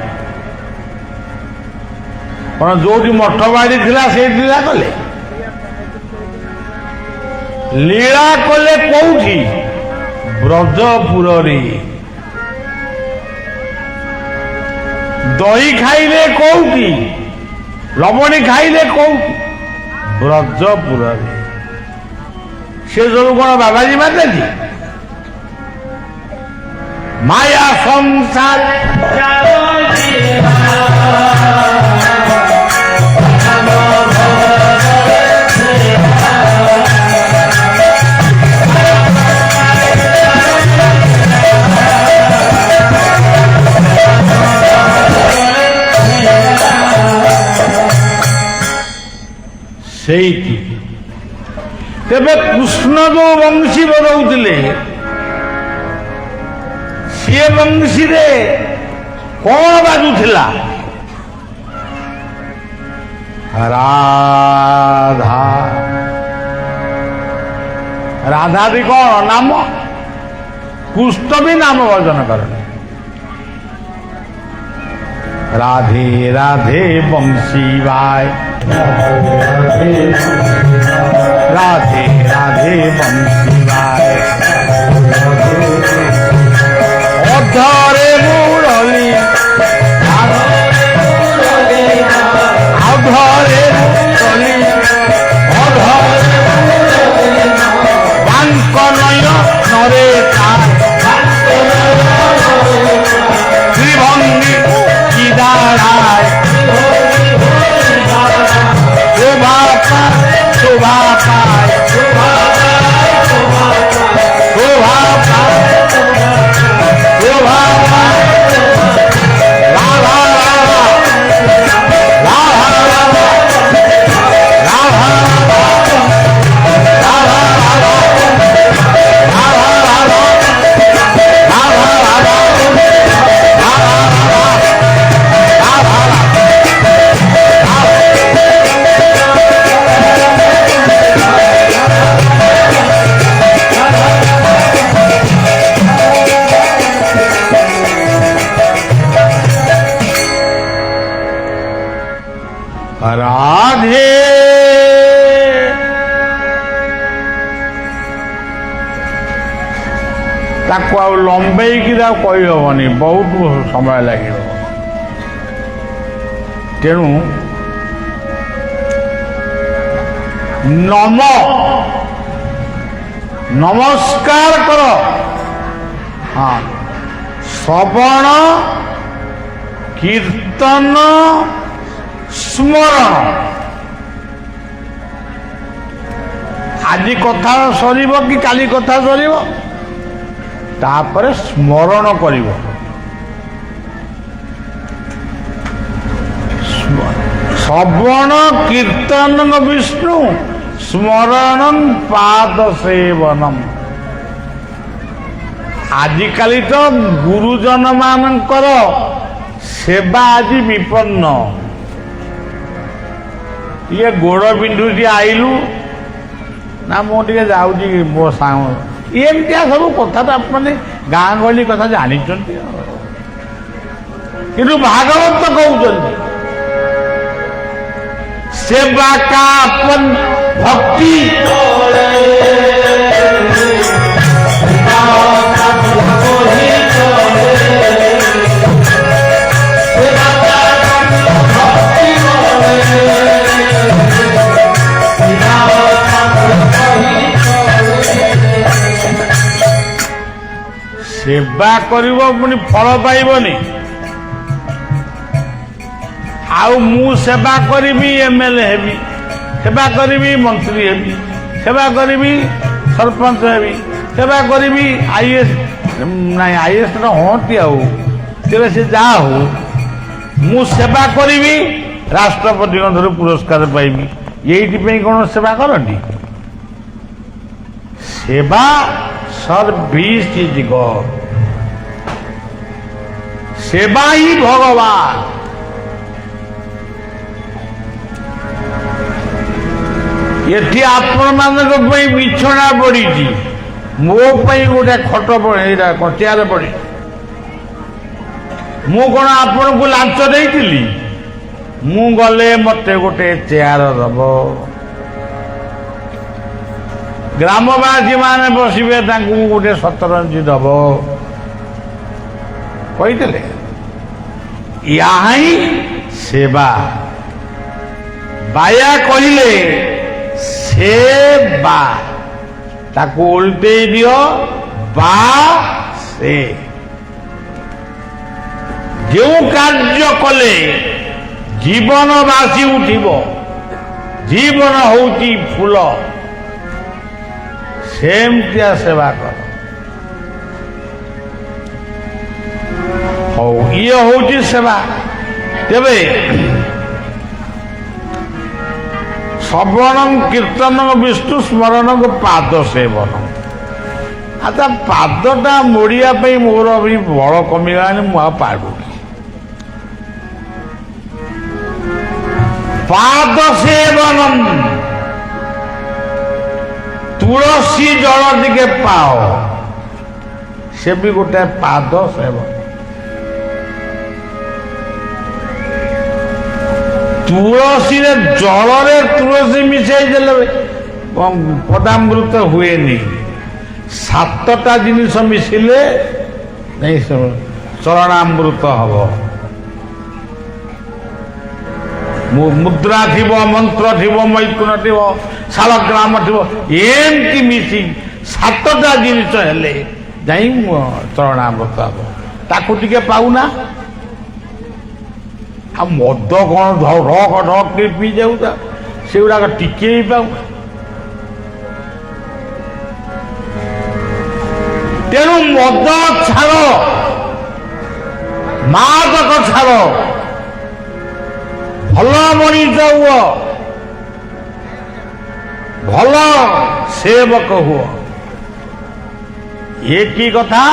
कौन जो मठ बाड़ी थिला से लीला कले लीला कले कौटी ब्रजपुर रे दही खाइले कौटी लवणी खाइले कौटी ब्रजपुर रे से सब कौन बाबाजी माताजी माया संसार तेरे कृष्ण जो वंशी बजाऊले सी वंशी रे कौन बाजुला राधा राधा भी कौन नाम कृष्ण भी नाम भजन कर राधे राधे वंशी भाई राधे राधे वंशी भाई अधरे मुरली अधरे मुरली बांक नयन नरे त्रिभंगी किदाराय शोभा शोभा पाय शोभा राधे ताको आ लंबे की कही हेनी बहुत समय लगे तेणु नम नमस्कार कर हाँ श्रवण कीर्तन स्मरण आज कथा सरीब कि काली कथा सरीब तापर स्मरण करिब श्रवण कीर्तन विष्णु स्मरण पाद सेवनम आजिकाली तो गुरुजन मानकर सेवा आज विपन्न ये गोड़ बिंदुटी आईलु ना मुझे जाऊँगी मो सांग एमती सब कथा तो आपने गाँ गहली कथा जानी कि भागवत तो कहते सेवा का अपन भक्ति ସେବା କରିବ ପୁଣି ଫଳ ପାଇବନି। ଆଉ ମୁଁ ସେବା କରିବି ଏମଏଲଏ ହେବି, ସେବା କରିବି ମନ୍ତ୍ରୀ ହେବି, ସେବା କରିବି ସରପଞ୍ଚ ହେବି, ସେବା କରିବି ଆଇଏସ୍ ନାଇଁ ଆଇଏସ୍ ଟା ହଅନ୍ତି ଆଉ ତେବେ ସେ ଯାହା ହଉ ମୁଁ ସେବା କରିବି ରାଷ୍ଟ୍ରପତିଙ୍କ ଠାରୁ ପୁରସ୍କାର ପାଇବି। ଏଇଥିପାଇଁ କ'ଣ ସେବା କରନ୍ତି? ସେବା ସର୍ଭିସ୍ ଇଜ୍ ଗଡ୍, ସେବା ହିଁ ଭଗବାନ। ଏଠି ଆପଣମାନଙ୍କ ପାଇଁ ବିଛଣା ପଡ଼ିଛି, ମୋ ପାଇଁ ଗୋଟେ ଖଟ ଚେୟାର ପଡ଼ିଛି। ମୁଁ କ'ଣ ଆପଣଙ୍କୁ ଲାଞ୍ଚ ଦେଇଥିଲି? ମୁଁ ଗଲେ ମତେ ଗୋଟେ ଚେୟାର ଦବ, ଗ୍ରାମବାସୀ ମାନେ ବସିବେ ତାଙ୍କୁ ଗୋଟେ ସତରଞ୍ଜି ଦବ କହିଥିଲେ। ଏହା ହିଁ ସେବା। ବାୟା କହିଲେ ସେବା, ତାକୁ ଓଲଟେଇ ଦିଅ ବା ସେ। ଯେଉଁ କାର୍ଯ୍ୟ କଲେ ଜୀବନ ବାସି ଉଠିବ, ଜୀବନ ହଉଛି ଫୁଲ, ସେମିତିଆ ସେବା କର। ହଉ ଇଏ ହଉଛି ସେବା। ତେବେ ଶ୍ରବଣଂ କୀର୍ତ୍ତନଂ ବିଷ୍ଣୁ ସ୍ମରଣଂ ପାଦ ସେବନଂ। ଆଚ୍ଛା ପାଦଟା ମୋଡ଼ିବା ପାଇଁ ମୋର ବି ବଳ କମିଗଲାଣି, ମୁଁ ଆଉ ପାରୁନି। ପାଦ ସେବନଂ, ତୁଳସୀ ଜଳ ଟିକେ ପାଅ, ସେ ବି ଗୋଟେ ପାଦ ସେବନ। ତୁଳସୀରେ ଜଳରେ ତୁଳସୀ ମିଶାଇ ଦେଲେ ପଦାମୃତ ହୁଏନି। 7ଟା ଜିନିଷ ମିଶିଲେ ଚରଣାମୃତ ହବ। ମୁଦ୍ରା ଥିବ, ମନ୍ତ୍ର ଥିବ, ମୈଥୁନ ଥିବ, ଶାଳଗ୍ରାମ ଥିବ, ଏମିତି ମିଶି 7ଟା ଜିନିଷ ହେଲେ ଯାଇ ଚରଣାମୃତ ହବ। ତାକୁ ଟିକେ ପାଉନା। ଆଉ ମଦ କ'ଣ ଢକ ଢକ ପିଇ ଯାଉଛ, ସେଗୁଡ଼ାକ ଟିକେ ବି ପାଉ। ତେଣୁ ମଦ ଛାଡ଼, ମାଦକ ଛାଡ଼, ଭଲ ମଣିଷ ହୁଅ, ଭଲ ସେବକ ହୁଅ। ଏ କି କଥା?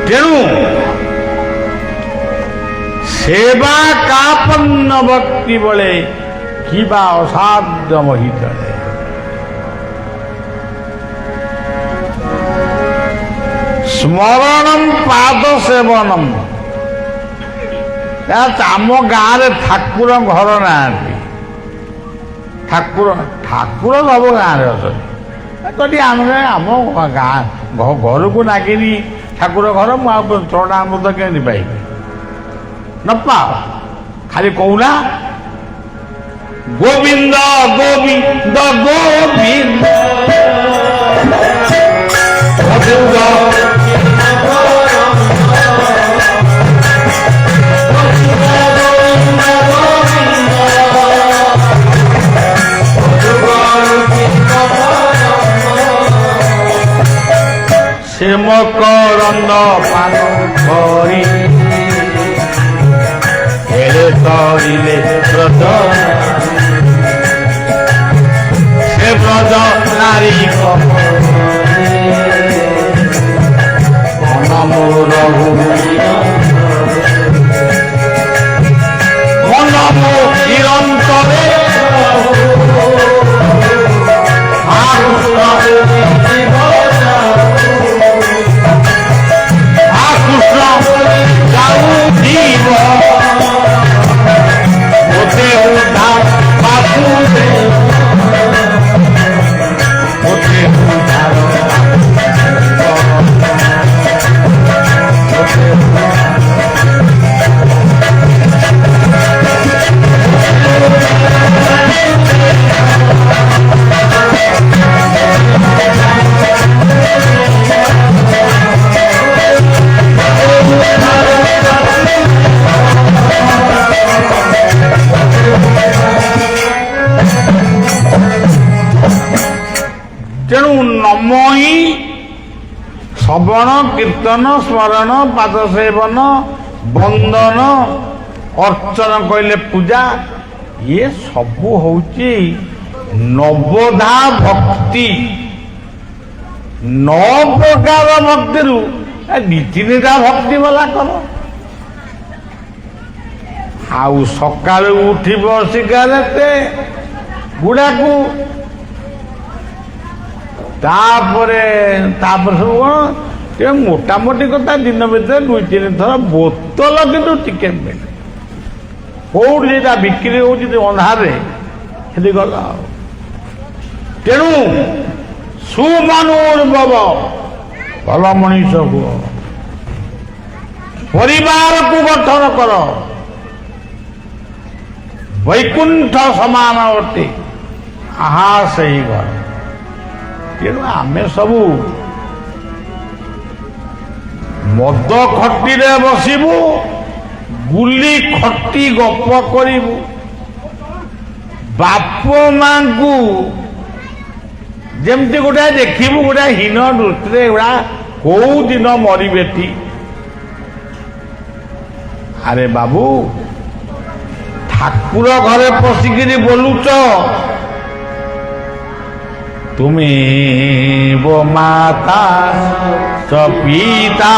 ତେଣୁ ସେବା କାପନ୍ନ ଭକ୍ତି ବଳେ କିବା ଅସାଧ୍ୟ ମହିତଳେ। ସ୍ମରଣଂ ପାଦ ସେବନଂ। ଆମ ଗାଁରେ ଠାକୁର ଘର ନାହାନ୍ତି। ଠାକୁର ସବୁ ଗାଁରେ ଅଛନ୍ତି। ଆମ ଗାଁ ଘରକୁ ନାଗିନି ଠାକୁର ଘର, ମୁଁ ଆଉ ଚରଣାମୃତ କେମିତି ପାଇବି? ନ ପାଅ, ଖାଲି କହୁନା ଗୋବିନ୍ଦ ଗୋବିନ୍ଦ ଗୋବିନ୍ଦ। ସେ ମକରନ୍ଦ ପାନ କରି ହେଲେ ତରିଲେ ବ୍ରତ, ସେ ବ୍ରଜ ନାରୀ ମନ ମୋର ମନ ମୋ ନିରନ୍ତରେ যাও জীব ওতে উদ্ধার ତେଣୁ ନମ ହିଁ ଶ୍ରବଣ କୀର୍ତ୍ତନ ସ୍ମରଣ ପାଦ ସେବନ ବନ୍ଦନ ଅର୍ଚ୍ଚନ କହିଲେ ପୂଜା, ଇଏ ସବୁ ହଉଛି ନବଧା ଭକ୍ତି। 9 ପ୍ରକାର ଭକ୍ତିରୁ 2-3ଟା ଭକ୍ତି ବାଲା କର। ଆଉ ସକାଳୁ ଉଠିବ ସିଗାରେଟ ଗୁଡାକୁ, ତାପରେ ସବୁ କଣ ଟିକେ ମୋଟାମୋଟି କଥା, ଦିନ ଭିତରେ 2-3 ଥର ବୋତଲ କିନ୍ତୁ ଟିକେ ମିଳେ। କୋଉଠି ଯେଟା ବିକ୍ରି ହଉଛି ଅନ୍ଧାରରେ ସେଠି ଗଲା ଆଉ। ତେଣୁ ସୁମନୋର୍ଭବ ଭଲ ମଣିଷ ହୁଅ, ପରିବାରକୁ ଗଠନ କର, ବୈକୁଣ୍ଠ ସମାନ ଅଟେ ଆହା ସେହି ଘର। ତେଣୁ ଆମେ ସବୁ ମଦ ଖଟିରେ ବସିବୁ, ଗୁଲି ଖଟି ଗପ କରିବୁ, ବାପ ମାଙ୍କୁ ଯେମିତି ଗୋଟେ ଦେଖିବୁ ଗୋଟେ ହୀନ ଦୃଷ୍ଟିରେ, ଏଗୁଡା କୋଉ ଦିନ ମରିବେଟି। ଆରେ ବାବୁ, ଠାକୁର ଘରେ ପଶିକିରି ବୋଲୁଛ, ତୁମେ ବୋ ମାତା ସ ପିତା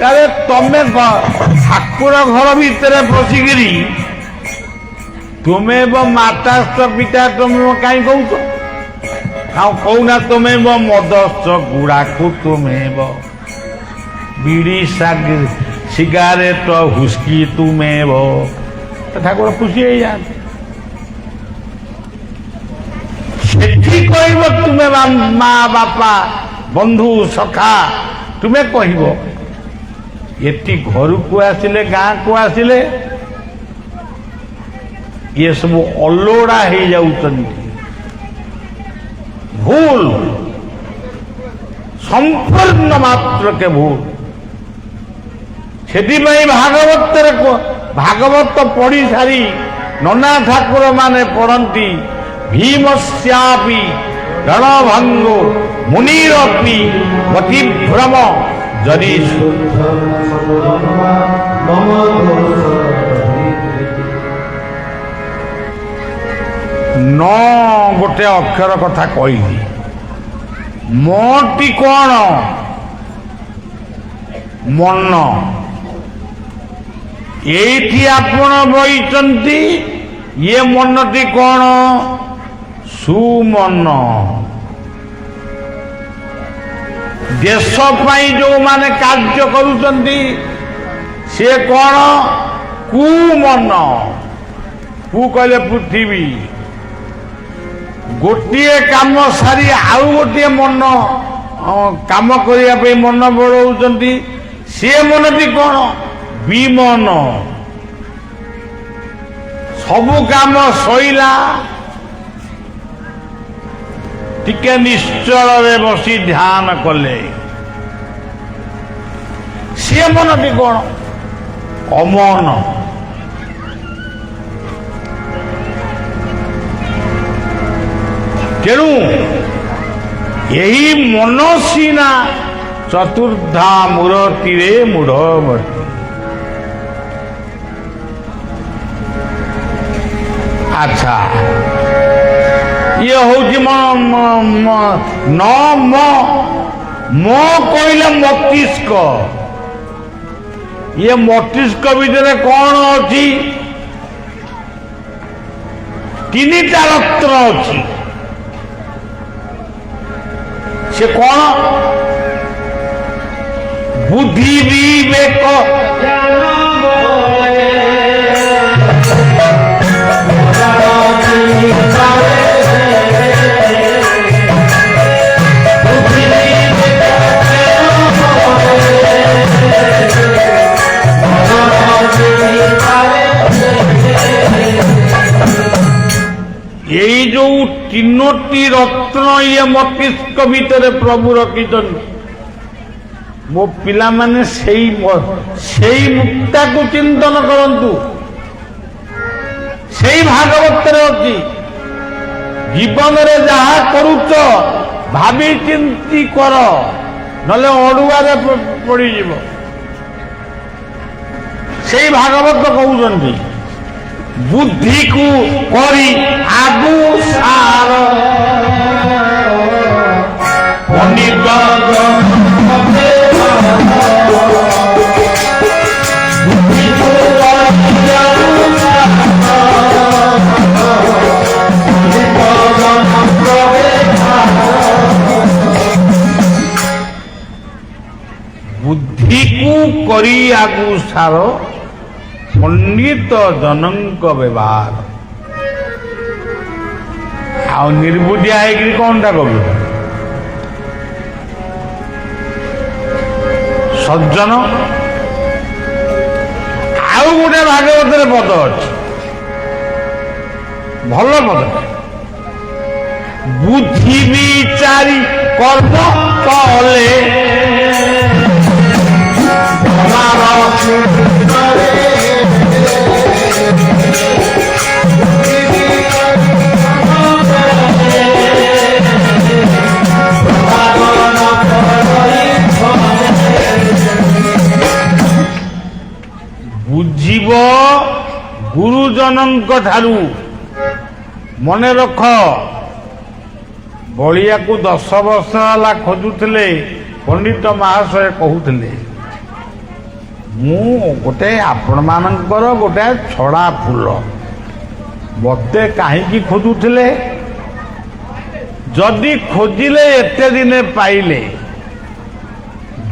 ତାହେଲେ ତମେ ଠାକୁର ଘର ଭିତରେ ପଶିକିରି ତୁମେ ମାତାସ୍ଥ ପିତା ତମେ କାହିଁ କହୁଛ? ଆଉ କହୁନା ତୁମେ ମଦସ୍ଥ ଗୁଡାକୁ, ତୁମେ ବିଡି ସିଗାରେଟ ହୁସ୍କି ତୁମେ ଠାକୁର ଖୁସି ହେଇଯାଆନ୍ତି। ସେଠି କହିବ ତୁମେ ମା ବାପା ବନ୍ଧୁ ସଖା ତୁମେ କହିବ। ଏଠି ଘରକୁ ଆସିଲେ, ଗାଁକୁ ଆସିଲେ ଇଏ ସବୁ ଅଲୋଡା ହେଇଯାଉଛନ୍ତି। ଭୁଲ, ସମ୍ପୂର୍ଣ୍ଣ ମାତ୍ରକେ ଭୁଲ। ସେଥିପାଇଁ ଭାଗବତ ପଢି ସାରି ନନା ଠାକୁର ମାନେ ପଢନ୍ତି, ଭୀମସ୍ୟାପି ରଣଭଙ୍ଗୋ ମୁନିରପି ମତିଭ୍ରମ ଯଦି ଗୋଟେ ଅକ୍ଷର କଥା କହିଲି। ମଟି କଣ? ମନ। ଏଇଠି ଆପଣ ବଇଛନ୍ତି, ଇଏ ମନଟି କଣ? ସୁମନ। ଦେଶ ପାଇଁ ଯୋଉମାନେ କାର୍ଯ୍ୟ କରୁଛନ୍ତି ସେ କଣ? କୁମନ। କୁ କହିଲେ ପୃଥିବୀ। ଗୋଟିଏ କାମ ସାରି ଆଉ ଗୋଟିଏ ମନ କାମ କରିବା ପାଇଁ ମନ ବଳଉଛନ୍ତି, ସେ ମନଟି କଣ? ବିମନ। ସବୁ କାମ ସଇଲା, ଟିକେ ନିଶ୍ଚଳରେ ବସି ଧ୍ୟାନ କଲେ, ସିଏ ମନଟି କଣ? ଅମନ। ତେଣୁ ଏହି ମନ ସିନା ଚତୁର୍ଦ୍ଧା ମୂରତିରେ ମୂଢ଼ମତି। ଆଚ୍ଛା, ଇଏ ହଉଛି ମ କହିଲେ ମସ୍ତିଷ୍କ। ଇଏ ମସ୍ତିଷ୍କ ଭିତରେ କଣ ଅଛି? 3ଟା ରତ୍ନ ଅଛି। ସେ କଣ? ବୁଦ୍ଧି ବିବେକ ତିନୋଟି ରତ୍ନ ଇଏ ମସ୍ତିଷ୍କ ଭିତରେ ପ୍ରଭୁ ରଖିଛନ୍ତି। ମୋ ପିଲାମାନେ ସେଇ ମୁକ୍ତାକୁ ଚିନ୍ତନ କରନ୍ତୁ। ସେଇ ଭାଗବତରେ ଅଛି, ଜୀବନରେ ଯାହା କରୁଛ ଭାବି ଚିନ୍ତି କର, ନହେଲେ ଅଡୁଆରେ ପଡିଯିବ। ସେଇ ଭାଗବତ କହୁଛନ୍ତି, ବୁଦ୍ଧିକୁ କରି ଆଗୁ ସାର ପଣ୍ଡିତ ବୁଦ୍ଧିକୁ କରି ଆଗୁ ସାର ପଣ୍ଡିତ ଜନଙ୍କ ବ୍ୟବହାର। ଆଉ ନିର୍ବୁଦ୍ଧିଆ ହେଇକିରି କଣଟା କରିବ? ସଜ୍ଜନ। ଆଉ ଗୋଟେ ଭାଗବତରେ ପଦ ଅଛି, ଭଲ ପଦ, ବୁଦ୍ଧି ବିଚାରି କର୍ମ କଲେ ବୁଝିବ ଗୁରୁଜନଙ୍କ ଠାରୁ। ମନେ ରଖ, ବଳିଆକୁ 10 ବର୍ଷ ହେଲା ଖୋଜୁଥିଲେ। ପଣ୍ଡିତ ମହାଶୟ କହୁଥିଲେ, ମୁଁ ଗୋଟେ ଆପଣମାନଙ୍କର ଗୋଟେ ଛଡ଼ା ଫୁଲ, ମୋତେ କାହିଁକି ଖୋଜୁଥିଲେ? ଯଦି ଖୋଜିଲେ ଏତେ ଦିନେ ପାଇଲେ,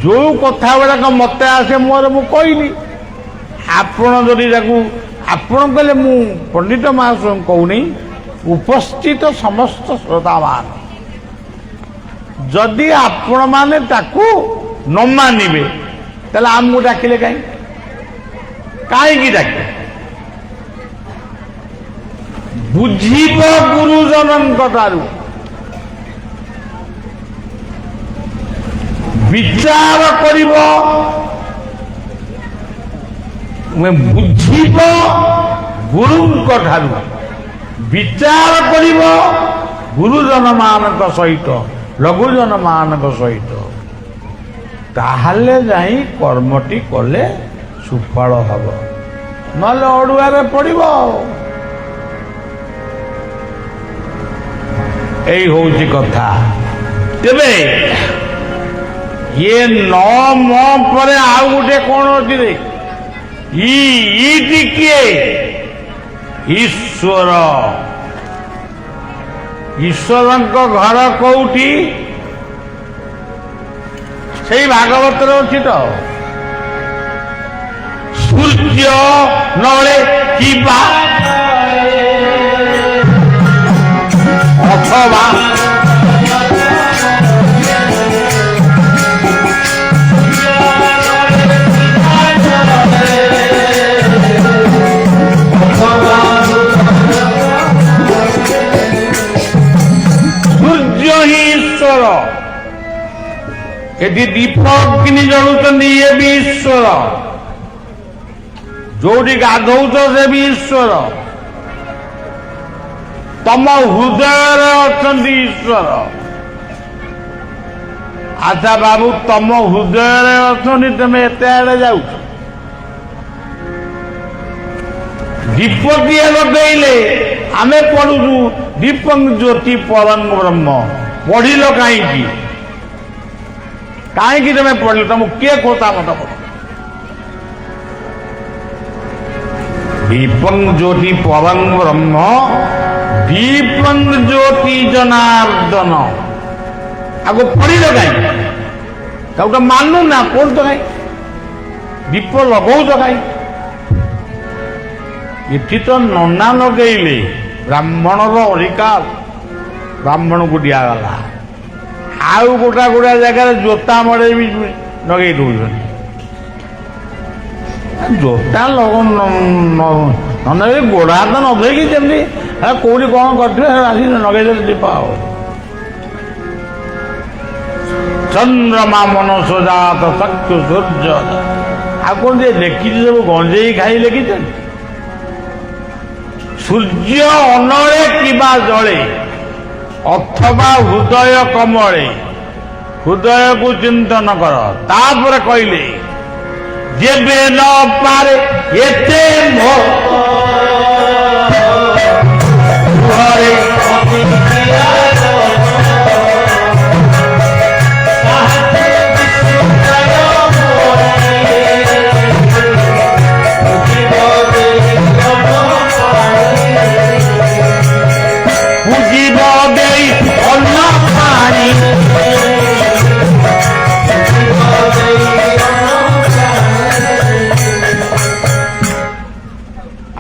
ଯୋଉ କଥା ଗୁଡ଼ାକ ମୋତେ ଆସେ ମୁଁ କହିଲି। ଆପଣ ଯଦି ତାକୁ ଆପଣ କହିଲେ, ମୁଁ ପଣ୍ଡିତ ମହାଶୟଙ୍କୁ କହୁନି, ଉପସ୍ଥିତ ସମସ୍ତ ଶ୍ରୋତାମାନ, ଯଦି ଆପଣମାନେ ତାକୁ ନ ମାନିବେ ତାହେଲେ ଆମକୁ ଡାକିଲେ କାହିଁକି ଡାକିଲେ? ବୁଝିବ ଗୁରୁଜନଙ୍କ ଠାରୁ, ବିଚାର କରିବ। ବୁଝିବ ଗୁରୁଙ୍କ ଠାରୁ, ବିଚାର କରିବ ଗୁରୁଜନ ମାନଙ୍କ ସହିତ, ଲଘୁଜନ ମାନଙ୍କ ସହିତ, ତାହେଲେ ଯାଇ କର୍ମଟି କଲେ ସୁଫଳ ହବ, ନହେଲେ ଅଡୁଆରେ ପଡିବ। ଏଇ ହଉଛି କଥା। ତେବେ ଇଏ ନ ମ ପରେ ଆଉ ଗୋଟେ କଣ ଅଛି ରେ? ଇଟି କିଏ? ଈଶ୍ୱର। ଈଶ୍ୱରଙ୍କ ଘର କୋଉଠି? ସେଇ ଭାଗବତରେ ଅଛି ତ। ସୂର୍ଯ୍ୟ ନଳେ କିବା ଅଥବା ସୂର୍ଯ୍ୟ ହିଁ ଈଶ୍ୱର। ଏଠି ଦୀପ ଅଗ୍ନି ଜଳୁଛନ୍ତି, ଇଏ ବି ଈଶ୍ୱର। ଯୋଉଠି ଗାଧଉଛ ସେ ବି ଈଶ୍ୱର। ତମ ହୃଦୟରେ ଅଛନ୍ତି ଈଶ୍ୱର। ଆଚ୍ଛା ବାବୁ, ତମ ହୃଦୟରେ ଅଛନ୍ତି, ତମେ ଏତେ ଆଡେ ଯାଉଛ? ଦୀପଟିଏ ଲଗେଇଲେ ଆମେ ପଢୁଛୁ ଦୀପଂ ଜ୍ୟୋତି ପରଂ ବ୍ରହ୍ମ। ପଢିଲ କାହିଁକି? କାହିଁକି ତମେ ପଢିଲ? ତମକୁ କିଏ କଥା ମତ କର? ଦୀପଂ ଜ୍ୟୋତି ପରଂ ବ୍ରହ୍ମ, ଦୀପଂ ଜ୍ୟୋତି ଜନାର୍ଦ୍ଦନ। ଆଗ ପଢିଲ କାହିଁକି? ତାକୁ ତ ମାନୁ ନା, ପଢୁଛ କାହିଁ? ଦୀପ ଲଗଉଛ କାହିଁ? ଏଠି ତ ନନା ଲଗେଇଲେ, ବ୍ରାହ୍ମଣର ଅଧିକାର ବ୍ରାହ୍ମଣକୁ ଦିଆଗଲା। ଆଉ ଗୋଟା ଗୋଟା ଜାଗାରେ ଜୋତା ମଡ଼େଇ ବି ଲଗେଇ ଦଉଛନ୍ତି। ଜୋତା ନନେଇ ଗୋଡ଼ ହାତ ନ ଧୋଇକି ଯେମିତି କୋଉଠି କ'ଣ କରିଥିବେ ଆସିକି ଲଗେଇଦେଲେ ଦୀପ ଆଉ ଚନ୍ଦ୍ରମା ମନସ ଜାତ ଚକ୍ଷୁ ସୂର୍ଯ୍ୟ ଆଉ କ'ଣ ଯେ ଲେଖିଛି ସବୁ ଗଞ୍ଜେଇ ଖାଇ ଲେଖିଛନ୍ତି। ସୂର୍ଯ୍ୟ ଅନଳେ କିବା ଜଳେ ଅଥବା ହୃଦୟ କମଳେ ହୃଦୟକୁ ଚିନ୍ତନ କର। ତାପରେ କହିଲେ ଯେବେ ନ ପାରେ ଏତେ ଘରେ ବୁଝିବ ଦେଇ ଅନ୍ନ ପାଣି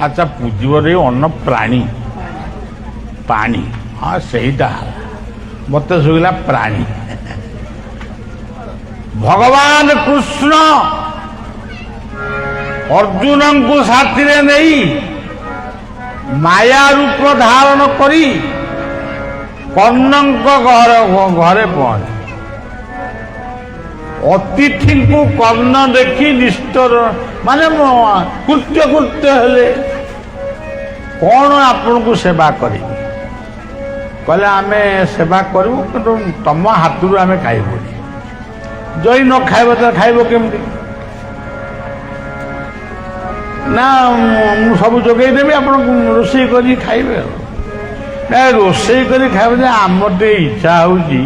ଆଚ୍ଛା ପୂଜିବ ଦେଇ ଅନ୍ନ ପ୍ରାଣୀ ପାଣି ହଁ ସେଇଟା ମତେ ଶୁଭିଲା ପ୍ରାଣୀ। ଭଗବାନ କୃଷ୍ଣ ଅର୍ଜୁନଙ୍କୁ ସାଥିରେ ନେଇ ମାୟା ରୂପ ଧାରଣ କରି କର୍ଣ୍ଣଙ୍କ ଘରେ ପହଞ୍ଚେ। ଅତିଥିଙ୍କୁ କର୍ଣ୍ଣ ଦେଖି ନିଷ୍ଠୁର ମାନେ କୃତ୍ୟ ହେଲେ କ'ଣ ଆପଣଙ୍କୁ ସେବା କରିବି କହିଲେ ଆମେ ସେବା କରିବୁ କିନ୍ତୁ ତମ ହାତରୁ ଆମେ ଖାଇବୁନି। ଯଦି ନ ଖାଇବ ତ ଖାଇବ କେମିତି ନା ମୁଁ ସବୁ ଯୋଗେଇ ଦେବି ଆପଣ ରୋଷେଇ କରି ଖାଇବେ ଆଉ ନା ରୋଷେଇ କରି ଖାଇବେ ଯେ ଆମର ଟିକେ ଇଚ୍ଛା ହେଉଛି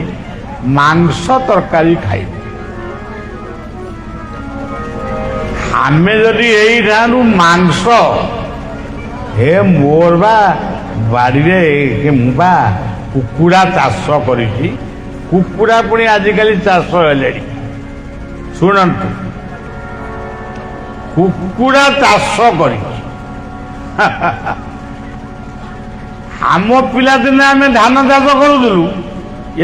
ମାଂସ ତରକାରୀ ଖାଇବୁ। ଆମେ ଯଦି ଏଇଠାରୁ ମାଂସ ମୋର ବା ବାଡ଼ିରେ ମୁଁ ବା କୁକୁଡ଼ା ଚାଷ କରିଛି। କୁକୁଡ଼ା ପୁଣି ଆଜିକାଲି ଚାଷ ହେଲେଣି। ଶୁଣନ୍ତୁ କୁକୁଡ଼ା ଚାଷ କରିଛି। ଆମ ପିଲାଦିନେ ଆମେ ଧାନ ଚାଷ କରୁଥିଲୁ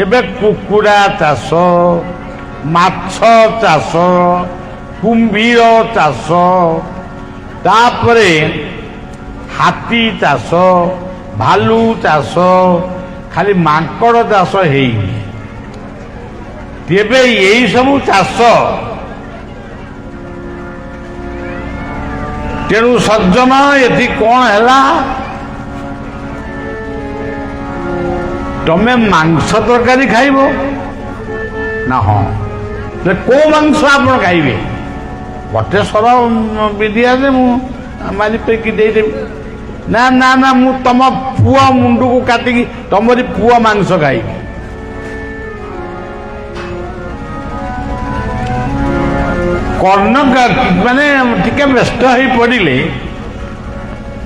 ଏବେ କୁକୁଡ଼ା ଚାଷ ମାଛ ଚାଷ କୁମ୍ଭୀର ଚାଷ ତାପରେ ହାତୀ ଚାଷ ଭାଲୁ ଚାଷ ଖାଲି ମାଙ୍କଡ଼ ଚାଷ ହେଇନି। ତେବେ ଏଇ ସବୁ ଚାଷ ତେଣୁ ସଜ୍ଜନ ଏଠି କ'ଣ ହେଲା ତମେ ମାଂସ ତରକାରୀ ଖାଇବ ନା ହଁ କୋଉ ମାଂସ ଆପଣ ଖାଇବେ ଗୋଟେ ସର ବିଦିଆରେ ମୁଁ ମାରି ପେକି ଦେଇଦେବି ନା ନା ନା ମୁଁ ତମ ପୁଅ ମୁଣ୍ଡକୁ କାଟିକି ତମରି ପୁଅ ମାଂସ ଖାଇବି। କର୍ଣ୍ଣ ମାନେ ଟିକେ ବ୍ୟସ୍ତ ହେଇ ପଡ଼ିଲେ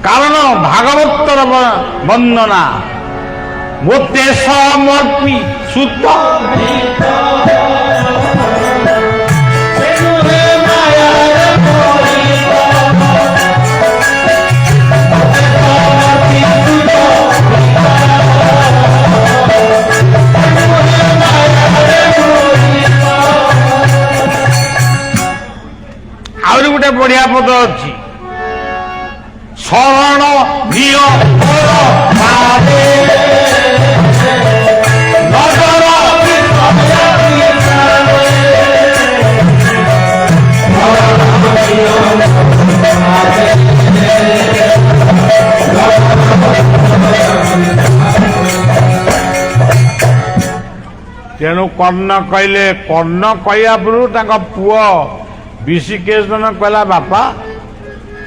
କାରଣ ଭାଗବତର ବନ୍ଦନା ମୋତେ ସମର୍ପି ସୁତ ଆହୁରି ଗୋଟେ ବଢିଆ ପଦ ଅଛି ଶରଣ ଝିଅ ତେଣୁ କର୍ଣ୍ଣ କହିଲେ କର୍ଣ୍ଣ କହିବା ପୂର୍ବରୁ ତାଙ୍କ ପୁଅ ବିଶିକେଶନ କହିଲା ବାପା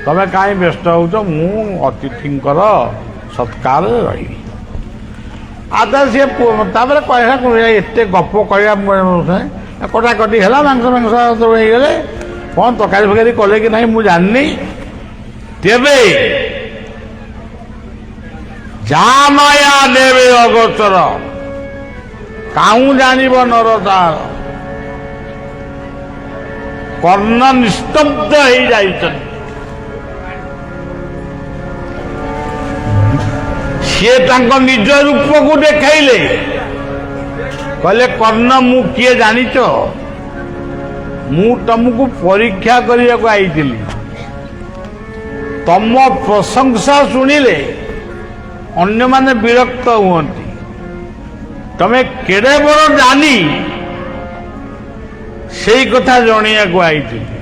ତମେ କାହିଁ ବ୍ୟସ୍ତ ହେଉଛ ମୁଁ ଅତିଥିଙ୍କର ସତ୍କାରରେ ରହିବି। ଆଚ୍ଛା ସିଏ ତାପରେ କହିଲା ଏତେ ଗପ କହିବା କଟାକଟି ହେଲା ମାଂସ ସବୁ ହେଇଗଲେ କ'ଣ ତରକାରୀ ଫକାରୀ କଲେ କି ନାହିଁ ମୁଁ ଜାଣିନି। ତେବେ ଯା ମାୟା ଦେବେ ଅଗୋଚର କାହୁଁ ଜାଣିବ ନର ତାର। କର୍ଣ୍ଣ ନିସ୍ତବ୍ଧ ହେଇଯାଇଛନ୍ତି। ସିଏ ତାଙ୍କ ନିଜ ରୂପକୁ ଦେଖାଇଲେ କହିଲେ କର୍ଣ୍ଣ ମୁଁ କିଏ ଜାଣିଛ ମୁଁ ତମକୁ ପରୀକ୍ଷା କରିବାକୁ ଆଇଥିଲି। ତମ ପ୍ରଶଂସା ଶୁଣିଲେ ଅନ୍ୟମାନେ ବିରକ୍ତ ହୁଅନ୍ତି। ତମେ କେଡ଼େ ବଡ଼ ଜାନି ସେଇ କଥା ଜଣେଇବାକୁ ଆଇଥିଲି।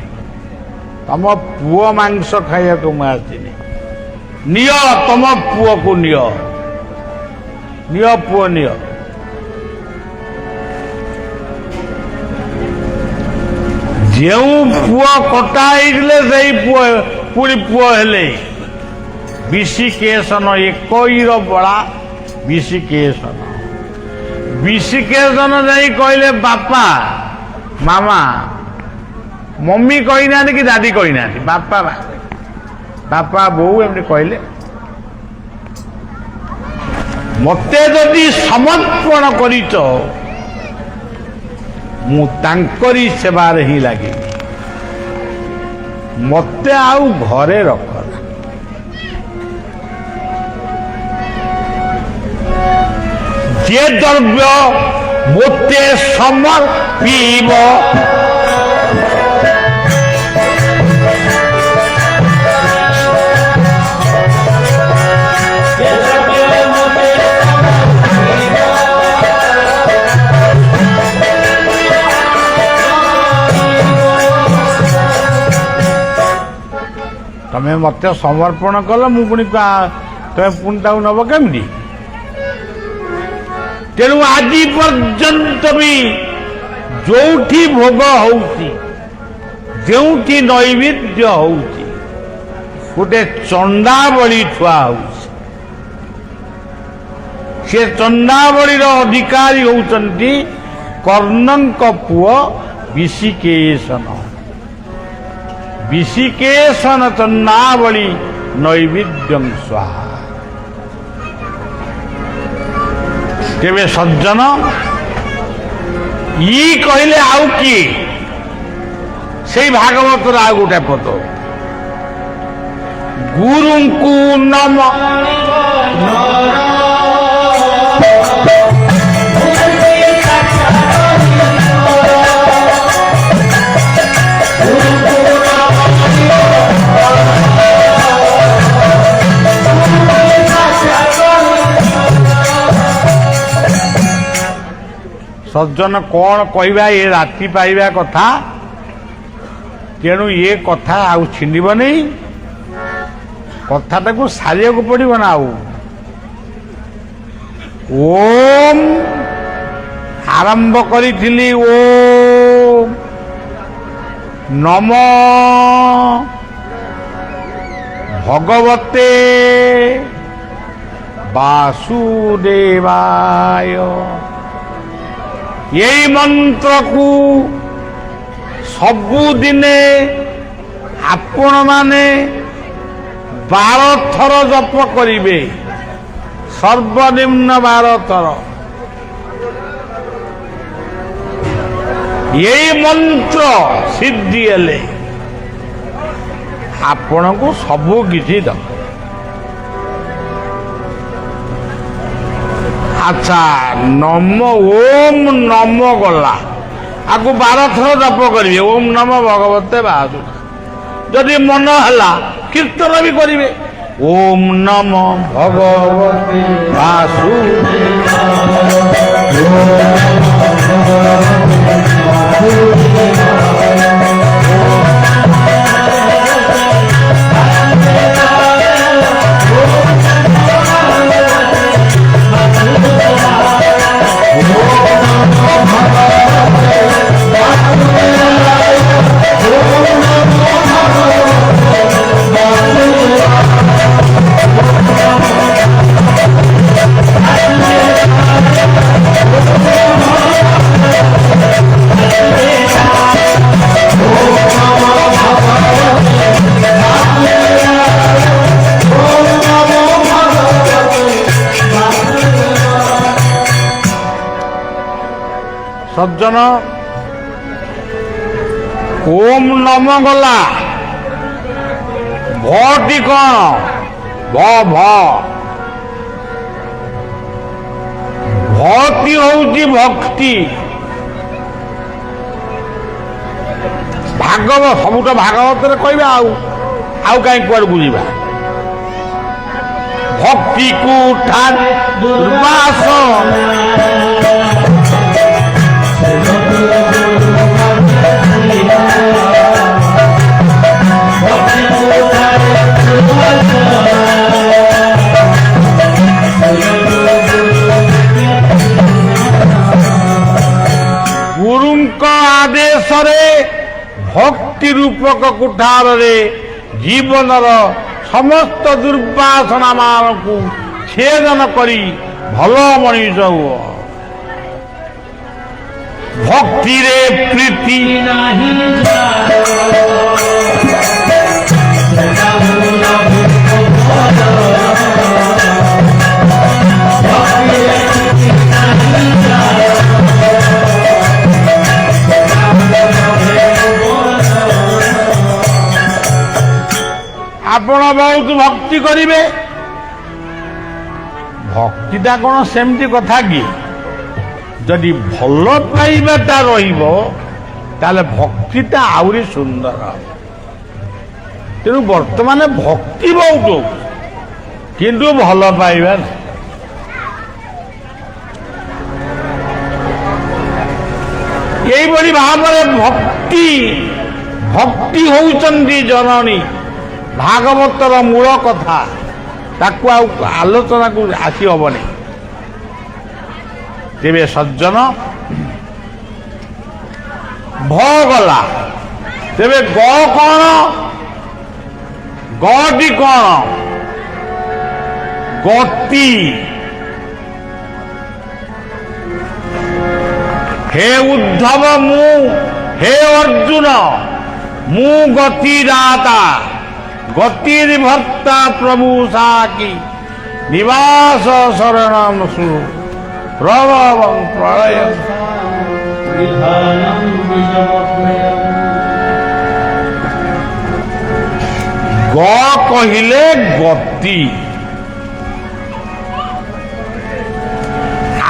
ତମ ପୁଅ ମାଂସ ଖାଇବାକୁ ମୁଁ ଆସିନି। ନିଅ ତମ ପୁଅକୁ ନିଅ, ନିଅ ପୁଅ ନିଅ। ଯେଉଁ ପୁଅ କଟା ହେଇଥିଲେ ସେଇ ପୁଅ ପୁଣି ପୁଅ ହେଲେ। ବିଷିକେଶନ ଏକଇର ବଳା ବିଷିକେଶନ। ବିଷିକେଶନ ଯାଇ କହିଲେ ବାପା ମାମା, ମମି କହିନାହାନ୍ତି କି ଦାଦି କହିନାହାନ୍ତି, ବାପା ବାପା ବୋଉ ଏମିତି କହିଲେ। ମତେ ଯଦି ସମର୍ପଣ କରିଛ ମୁଁ ତାଙ୍କରି ସେବାରେ ହିଁ ଲାଗିବି। ମତେ ଆଉ ଘରେ ରଖନା। যে দ্রব্য মতে সমর্পিব ତମେ ମତେ ସମର୍ପଣ କଲ, ମୁଁ ପୁଣି ତମେ ପୁଣି ତାକୁ ନବ କେମିତି? ତେଣୁ ଆଜି ପର୍ଯ୍ୟନ୍ତ ବି ଯୋଉଠି ଭୋଗ ହଉଛି, ଯେଉଁଠି ନୈବେଦ୍ୟ ହଉଛି, ଗୋଟେ ଚଣ୍ଡାବଳି ଥୁଆ ହଉଛି। ସେ ଚଣ୍ଡାବଳିର ଅଧିକାରୀ ହଉଛନ୍ତି କର୍ଣ୍ଣଙ୍କ ପୁଅ ବିଷିକେଶନ। ବିଷିକେଶନ ଚଣ୍ଡାବଳି ନୈବେଦ୍ୟଂ ସ୍ୱାହା। ତେବେ ସଜ୍ଜନ ଇ କହିଲେ ଆଉ କିଏ? ସେଇ ଭାଗବତର ଆଉ ଗୋଟେ ପଦ, ଗୁରୁଙ୍କୁ ନମ ସଜ୍ଜନ କଣ କହିବା, ଏ ରାତି ପାଇବା କଥା। ତେଣୁ ଏ କଥା ଆଉ ଛିଣ୍ଡିବନି, କଥାଟାକୁ ସାରିବାକୁ ପଡିବ ନା। ଆଉ ଓମ୍ ଆରମ୍ଭ କରିଥିଲି, ଓମ୍ ନମ ଭଗବତେ ବାସୁଦେବାୟ। এই ମନ୍ତ୍ରକୁ ସବୁଦିନେ ଆପଣମାନେ 12 ଥର ଜପ କରିବେ, ସର୍ବନିମ୍ନ 12 ଥର। এই ମନ୍ତ୍ର ସିଦ୍ଧି ହେଲେ ଆପଣଙ୍କୁ ସବୁ କିଛି ଦବ। ଆଚ୍ଛା, ନମ ଓମ୍ ନମ ଗଲା, ଆକୁ 12 ଥର ଜପ କରିବେ, ଓମ୍ ନମ ଭଗବତେ ବାସୁ। ଯଦି ମନ ହେଲା କୀର୍ତ୍ତନ ବି କରିବେ, ଓମ୍ ନମ ଭଗବତେ ବାସୁ। ସଜ୍ଜନ ଓମ୍ ନମ ଗଲା, ଭଟି କଣ? ଭଟି ହଉଛି ଭକ୍ତି। ସବୁ ତ ଭାଗବତରେ କହିବା, ଆଉ କାହିଁ କୁଆଡ଼େ ବୁଝିବା। ভক্তি কুঠার দুর্বাসনা ଗୁରୁଙ୍କ ଆଦେଶରେ ଭକ୍ତି ରୂପକ କୁଠାରରେ ଜୀବନର ସମସ୍ତ ଦୁର୍ବାସନା ମାନଙ୍କୁ ଛେଦନ କରି ଭଲ ମଣିଷ ହୁଅ। ଭକ୍ତିରେ ପ୍ରୀତି ନାହିଁ ଆପଣ ବହୁତ ଭକ୍ତି କରିବେ। ଭକ୍ତିଟା କଣ ସେମିତି କଥା କି? ଯଦି ଭଲ ପାଇବାଟା ରହିବ ତାହେଲେ ଭକ୍ତିଟା ଆହୁରି ସୁନ୍ଦର। ତେଣୁ ବର୍ତ୍ତମାନ ଭକ୍ତି ବହୁତ କିନ୍ତୁ ଭଲ ପାଇବା ନାହିଁ। ଏଇଭଳି ଭାବରେ ଭକ୍ତି ହେଉଛନ୍ତି ଜନନୀ। ଭାଗବତର ମୂଳ କଥା ତାକୁ ଆଉ ଆଲୋଚନାକୁ ଆସି ହବନି। ତେବେ ସଜ୍ଜନ ଭ ଗଲା, ତେବେ ଗ କଣ? ଗଟି କଣ? ଗତି। हे उद्धव हे अर्जुन ମୁଁ ଗତି ଦାତା ଗତିର୍ଭର୍ତ୍ତା ପ୍ରଭୁ ସାକି ନିବାସ ଶରଣଂ ସୁ ପ୍ରଭବଂ ପ୍ରଳୟ ଗ କହିଲେ ଗତି।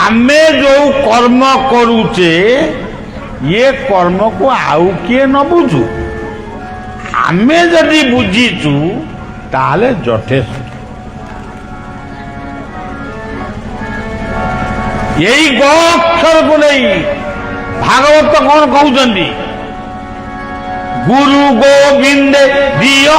ଆମେ ଯୋଉ କର୍ମ କରୁଛେ ये कर्म को आउ किए न बुझू, आमे जदि बुझीचु ताले यथेष्ट। यही ग अक्षर को नहीं भागवत कौन कहते गुरु गोविंद दियो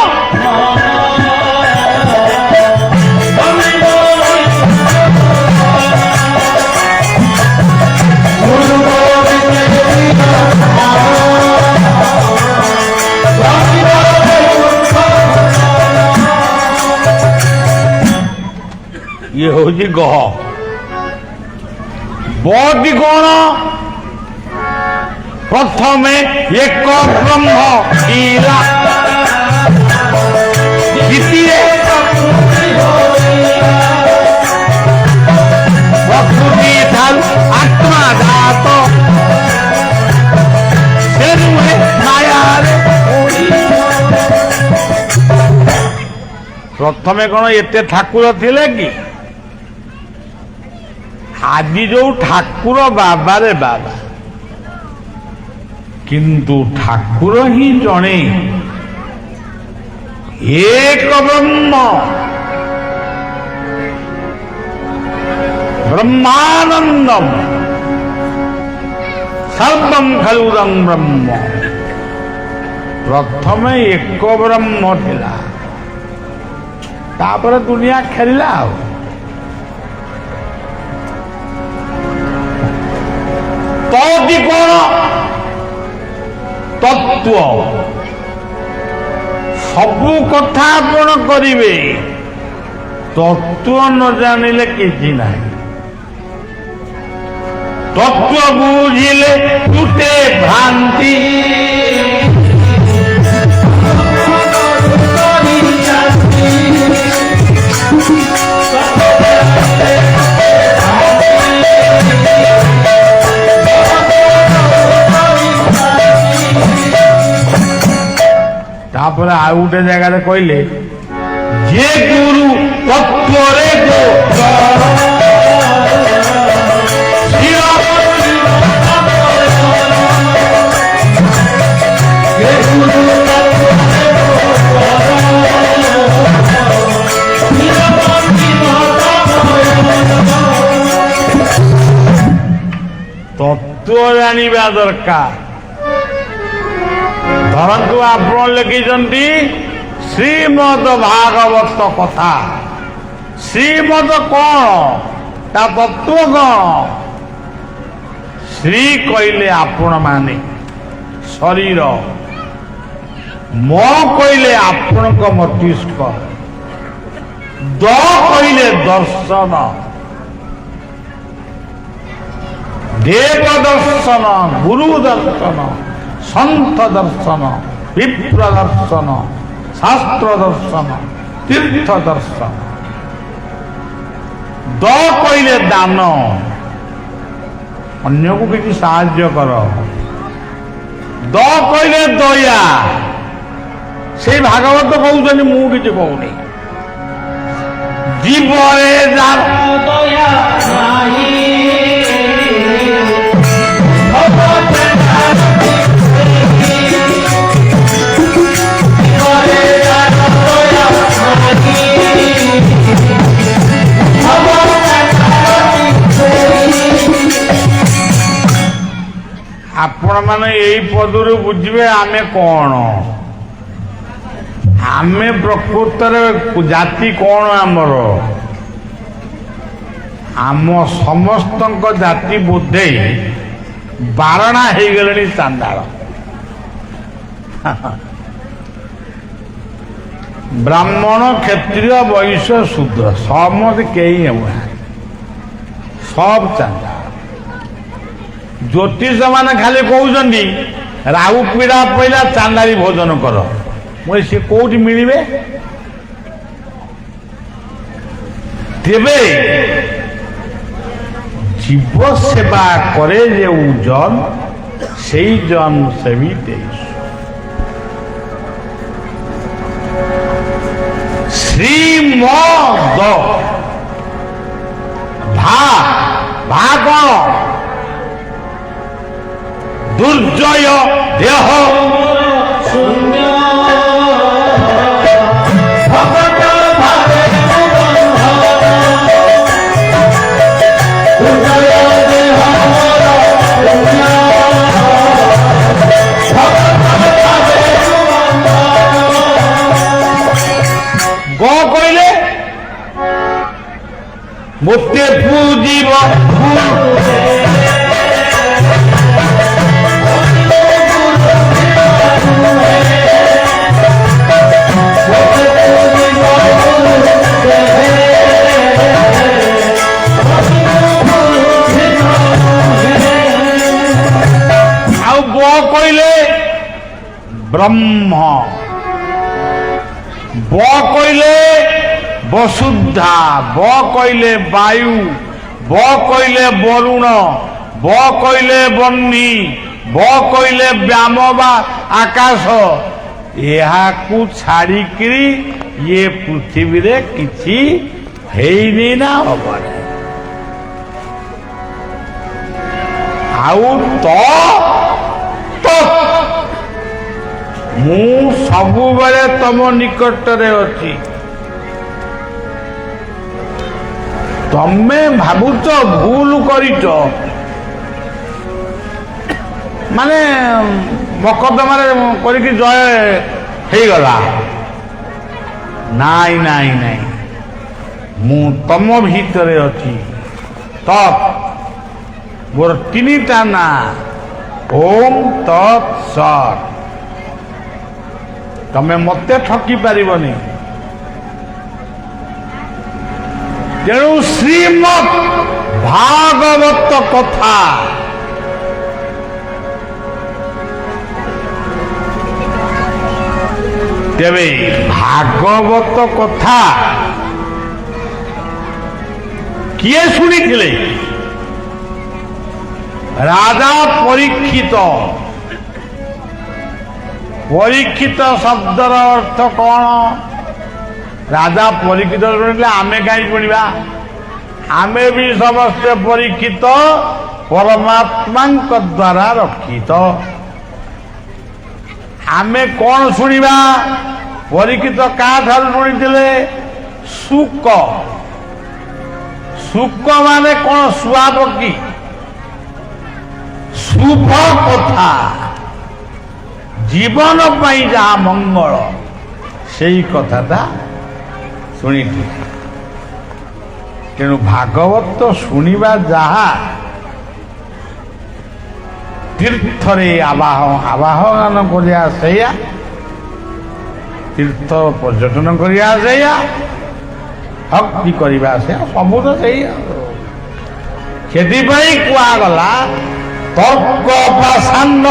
ये हूँ गह। बटी कौन? प्रथमे एक ब्रह्म ईरा द्वितीय प्रकृति ठाल आत्मा जात से माया। प्रथमे कौन एते ठाकुर थिले कि आदि जो ठाकुर बाबा रे बाबा, किंतु ठाकुर ही जणे एक ब्रह्म ब्रह्मानंदम सर्वं खलुरं ब्रह्म। प्रथमे एक ब्रह्म थिला, तापर दुनिया खेलिला। तोदी कौन? तत्व। सबू कथा आपण करिवे, तत्व न जानिले किछि नाही। तत्व बुझिले तुटे भ्रांति, तापर आउ गोटे जगह कहले जे गुरु तत्वरे गो ଜାଣିବା ଦରକାର। ଧରନ୍ତୁ ଆପଣ ଲେଖିଛନ୍ତି ଶ୍ରୀମଦ ଭାଗବତ କଥା। ଶ୍ରୀମଦ କଣ? ତା ତତ୍ଵ କଣ? ଶ୍ରୀ କହିଲେ ଆପଣ ମାନେ ଶରୀର, ମ କହିଲେ ଆପଣଙ୍କ ମସ୍ତିଷ୍କ, ଦ କହିଲେ ଦର୍ଶନ, ଦେବ ଦର୍ଶନ, ଗୁରୁ ଦର୍ଶନ, ସନ୍ଥ ଦର୍ଶନ, ବିପ୍ର ଦର୍ଶନ, ଶାସ୍ତ୍ର ଦର୍ଶନ, ତୀର୍ଥ ଦର୍ଶନ। ଦ କହିଲେ ଦାନ, ଅନ୍ୟକୁ କିଛି ସାହାଯ୍ୟ କର। ଦ କହିଲେ ଦୟା। ସେଇ ଭାଗବତ କହୁଛନ୍ତି, ମୁଁ କିଛି କହୁନି। ଜୀବରେ ଯାର ଦୟା ନାହିଁ, ଆପଣ ମାନେ ଏଇ ପଦରୁ ବୁଝିବେ ଆମେ କଣ। ଆମେ ପ୍ରକୃତରେ ଜାତି କଣ ଆମର? ଆମ ସମସ୍ତଙ୍କ ଜାତି ବୋଧେ ବାରଣା ହେଇଗଲେଣି ଚାଣ୍ଡାଳ। ବ୍ରାହ୍ମଣ, କ୍ଷତ୍ରିୟ, ବୈଶ୍ୟ, ଶୂଦ୍ର ସମସ୍ତେ କେହି ହେଉନା, ସବ ଚାଣ୍ଡାଳ। ଜ୍ୟୋତିଷ ମାନେ ଖାଲି କହୁଛନ୍ତି ରାହୁ ପୀଡ଼ା ପଇଲା ଚାଣ୍ଡାଳି ଭୋଜନ କର। ମୁଁ ସେ କୋଉଠି ମିଳିବେ? ତେବେ জীব সেবা করে যে জন, সেই জন সেবী দেশ। শ্রীমদ ভাগ দুর্জয় দেহ শূন্য কইলে মতে পুজিব ଆଉ ব কইলে ব্রহ্ম, ব কইলে বসুদ্ধা, ব কইলে বায়ু, ব কইলে বরুণ, ব কইলে বহ্নি, ব কইলে ব্যাম বা আকাশ। এহাকু ছাড়িকি ইয়ে পৃথিবীরে কিছু ହେଇନି ନା ହବନି। ଆଉ ମୁଁ ସବୁବେଳେ ତମ ନିକଟରେ ଅଛି। ତମେ ଭାବୁଛ ଭୁଲ କରିଛ, ମାନେ ମକଦ୍ଦମାରେ କରିକି ଜୟ ହେଇଗଲା। ନାଇଁ ନାଇଁ ନାଇଁ, ମୁଁ ତମ ଭିତରେ ଅଛି। ତତ୍ ମୋର ତିନିଟା ନା, ଓମ୍ ତତ୍ ସତ୍। ତମେ ମତେ ଠକି ପାରିବନି। ତେଣୁ ଶ୍ରୀମଦ୍ ଭାଗବତ କଥା ତେବେ ଭାଗବତ କଥା କିଏ ଶୁଣିଥିଲେ? ରାଜା ପରୀକ୍ଷିତ। ପରୀକ୍ଷିତ ଶବ୍ଦର ଅର୍ଥ କଣ? ରାଜା ପରୀକ୍ଷିତ ଶୁଣିଲେ ଆମେ କାହିଁ ଶୁଣିବା? ଆମେ ବି ସମସ୍ତେ ପରୀକ୍ଷିତ, ପରମାତ୍ମାଙ୍କ ଦ୍ୱାରା ରକ୍ଷିତ। ଆମେ କଣ ଶୁଣିବା? ପରୀକ୍ଷିତ କାହାଠାରୁ ଶୁଣିଥିଲେ? ଶୁକ। ଶୁକ ମାନେ କଣ? ଶୁଆ ପକ୍ଷୀ। शुभ कथा जीवन पाई जहाँ मंगल से कथाटा शुणी तेणु भागवत शुणा जहा तीर्थरे आवाहन करिया सेया तीर्थ पर्यटन करिया सेया भक्ति करिया सेया सबू तो सेया सेथिपाई कुआगला तर्क पाषाण्ड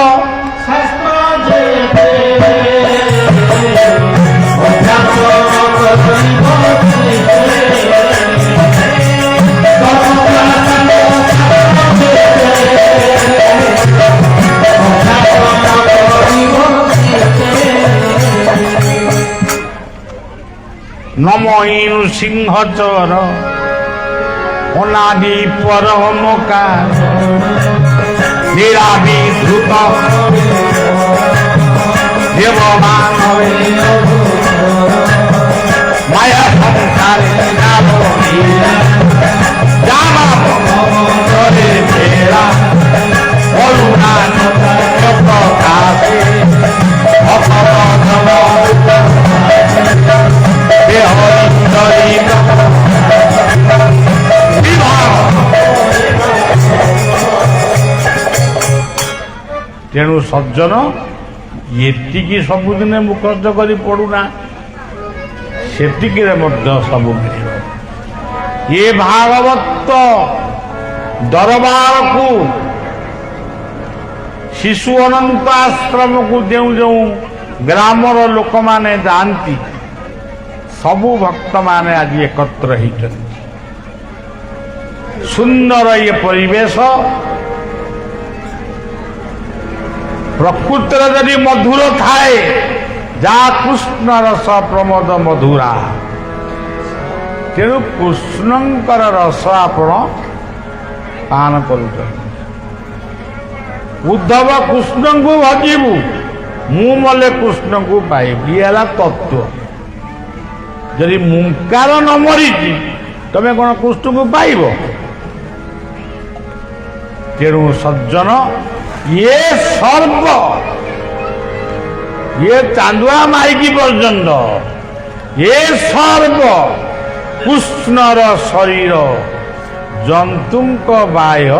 नमई सिंहचर अनादि परमकार निराविधृत देवमान माया संसारे बेड़ा करुणा प्रकाशे तेणु सज्जन ये सबुदिने मुखर्ज कर पड़ूना से सब मिल ये भागवत दरबार को शिशु अनंत आश्रम को जो जो ग्रामर लोक माने जाती सबु भक्त माने आज एकत्र होती सुंदर ये परिवेश प्रकृतिर यदि मधुर थाए जा कृष्ण रस प्रमोद मधुरा तेणु कृष्णंकर रस आपण पान कर उद्धव कृष्ण को भजिबू मु मले कृष्ण को पाइबी ये तत्व यदि मुंकार न मरी तमें कौन कृष्ण को पाइब तेणु सज्जन ये सर्व ये चांदुआ माइकी पर्यंत ये सर्व कृष्णर शरीर जंतुंक बाह्य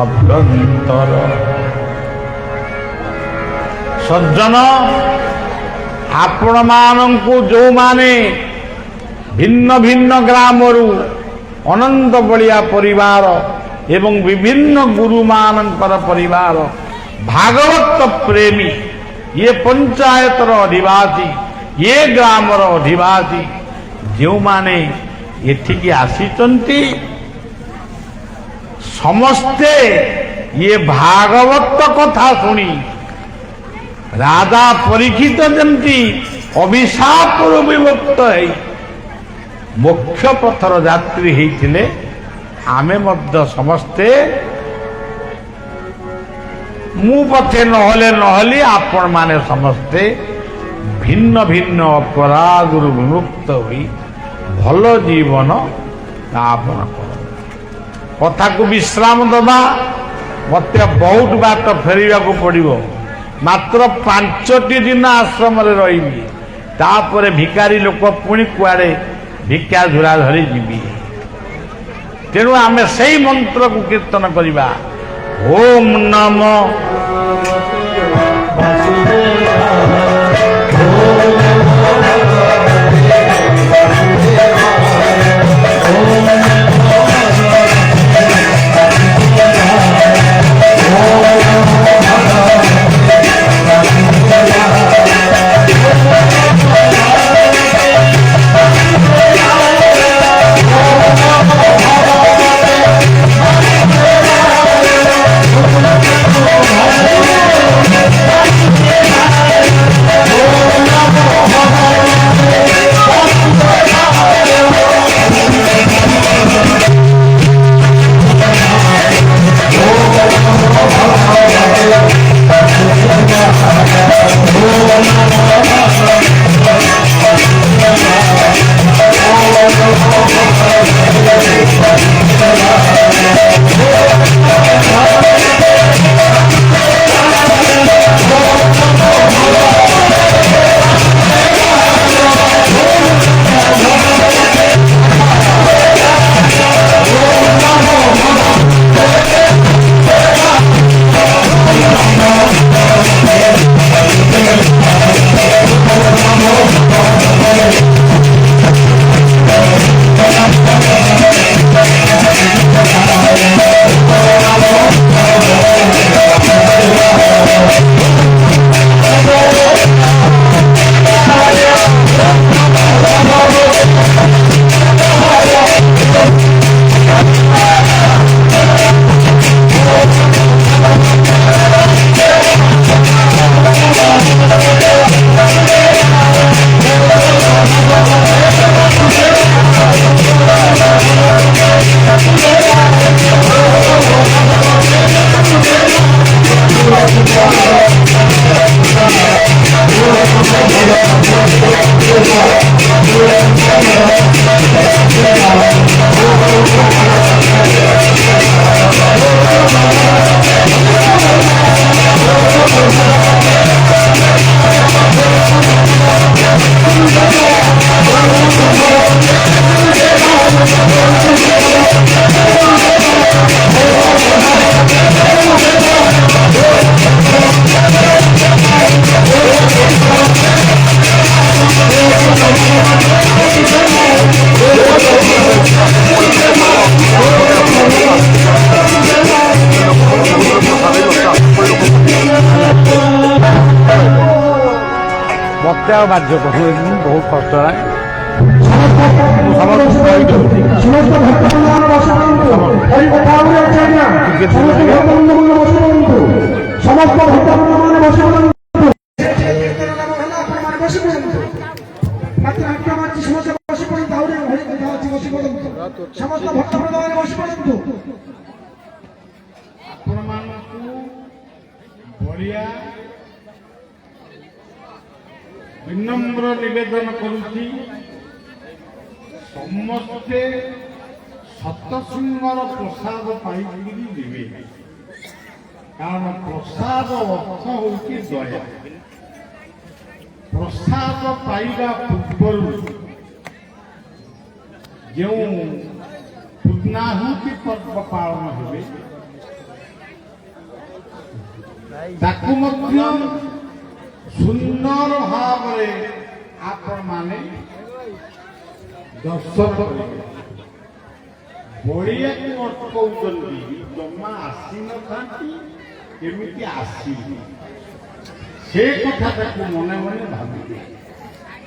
अभ्यंतर सज्जन आपण मानंकु जो माने भिन्न भिन्न ग्रामरु अनंत बलिया परिवार एवं विभिन्न गुरु मानंकर परिवार भागवत प्रेमी ये पंचायतर अधिवासी ये ग्रामर अधिवासी जो माने एठिकी आसीचंती समस्ते ये भागवत कथा सुनी राजा परीक्षित जमती अभिशाप विमुक्त है मोक्ष पथर यात्री होते आमे मध्य समस्ते मु पथे नहले नहली आपण माने समस्ते भिन्न भिन्न अपराध विमुक्त हुई भल जीवन यापन कर कथा को विश्राम दबा मत बहुत बाट फेरिया को पड़ो मात्र 5 दिन आश्रम रही तापर भिकारी लोक पुणी कुआड़े भिक्षा झुरा धरी जीवी तेणु आम से मंत्र को कीर्तन करवा ओम नमो Oh ଆଉ ବାଧ୍ୟ କରୁନି, ବହୁତ କଷ୍ଟ ଲାଗେ। ସମସ୍ତ ଭକ୍ତବୃନ୍ଦମାନେ ବସି ପଡ଼ନ୍ତୁ। ଏଇ କଥା ଆହୁରି ଅଛି ଆଜ୍ଞା। ସମସ୍ତ ଭକ୍ତବୃନ୍ଦମାନେ ବସି ପଡ଼ନ୍ତୁ। ସମସ୍ତ ଭକ୍ତବୃନ୍ଦମାନେ ବସି ପଡ଼ନ୍ତୁ। କୀର୍ତ୍ତନ ନାମ ହେଲା ଆପଣମାନେ ବସି ପଡ଼ନ୍ତୁ। ମାତ୍ର ଆଜ୍ଞା ମାଛି ସମସ୍ତେ ବସି ପଡ଼ନ୍ତୁ। ଆହୁରି ଭଳି କଥା ଅଛି, ବସି ପଡ଼ନ୍ତୁ। ସମସ୍ତ ଭକ୍ତବୃନ୍ଦମାନେ ବସି ପଡ଼ନ୍ତୁ। ଆପଣମାନଙ୍କୁ ବଳିଆ ବିନମ୍ର ନିବେଦନ କରୁଛି, ସମସ୍ତେ ସତସିଂହର ପ୍ରସାଦ ପାଇକିରି ଯିବେ। କାରଣ ପ୍ରସାଦ ଅର୍ଥ ହେଉଛି ଦୟା। ପ୍ରସାଦ ପାଇବା ପୂର୍ବରୁ ଯେଉଁ ପୂର୍ଣ୍ଣାହୁତି ପର୍ବ ପାଳନ ହେବେ ତାକୁ ମଧ୍ୟ ସୁନ୍ଦର ଭାବରେ ଆପଣମାନେ ଦର୍ଶନ କରିବେ। ବଳିଆକୁ ଅଟକାଉଛନ୍ତି, ଜମା ଆସିନଥାନ୍ତି, କେମିତି ଆସିବେ ସେ କଥାଟାକୁ ମନେ ମନେ ଭାବିବେ।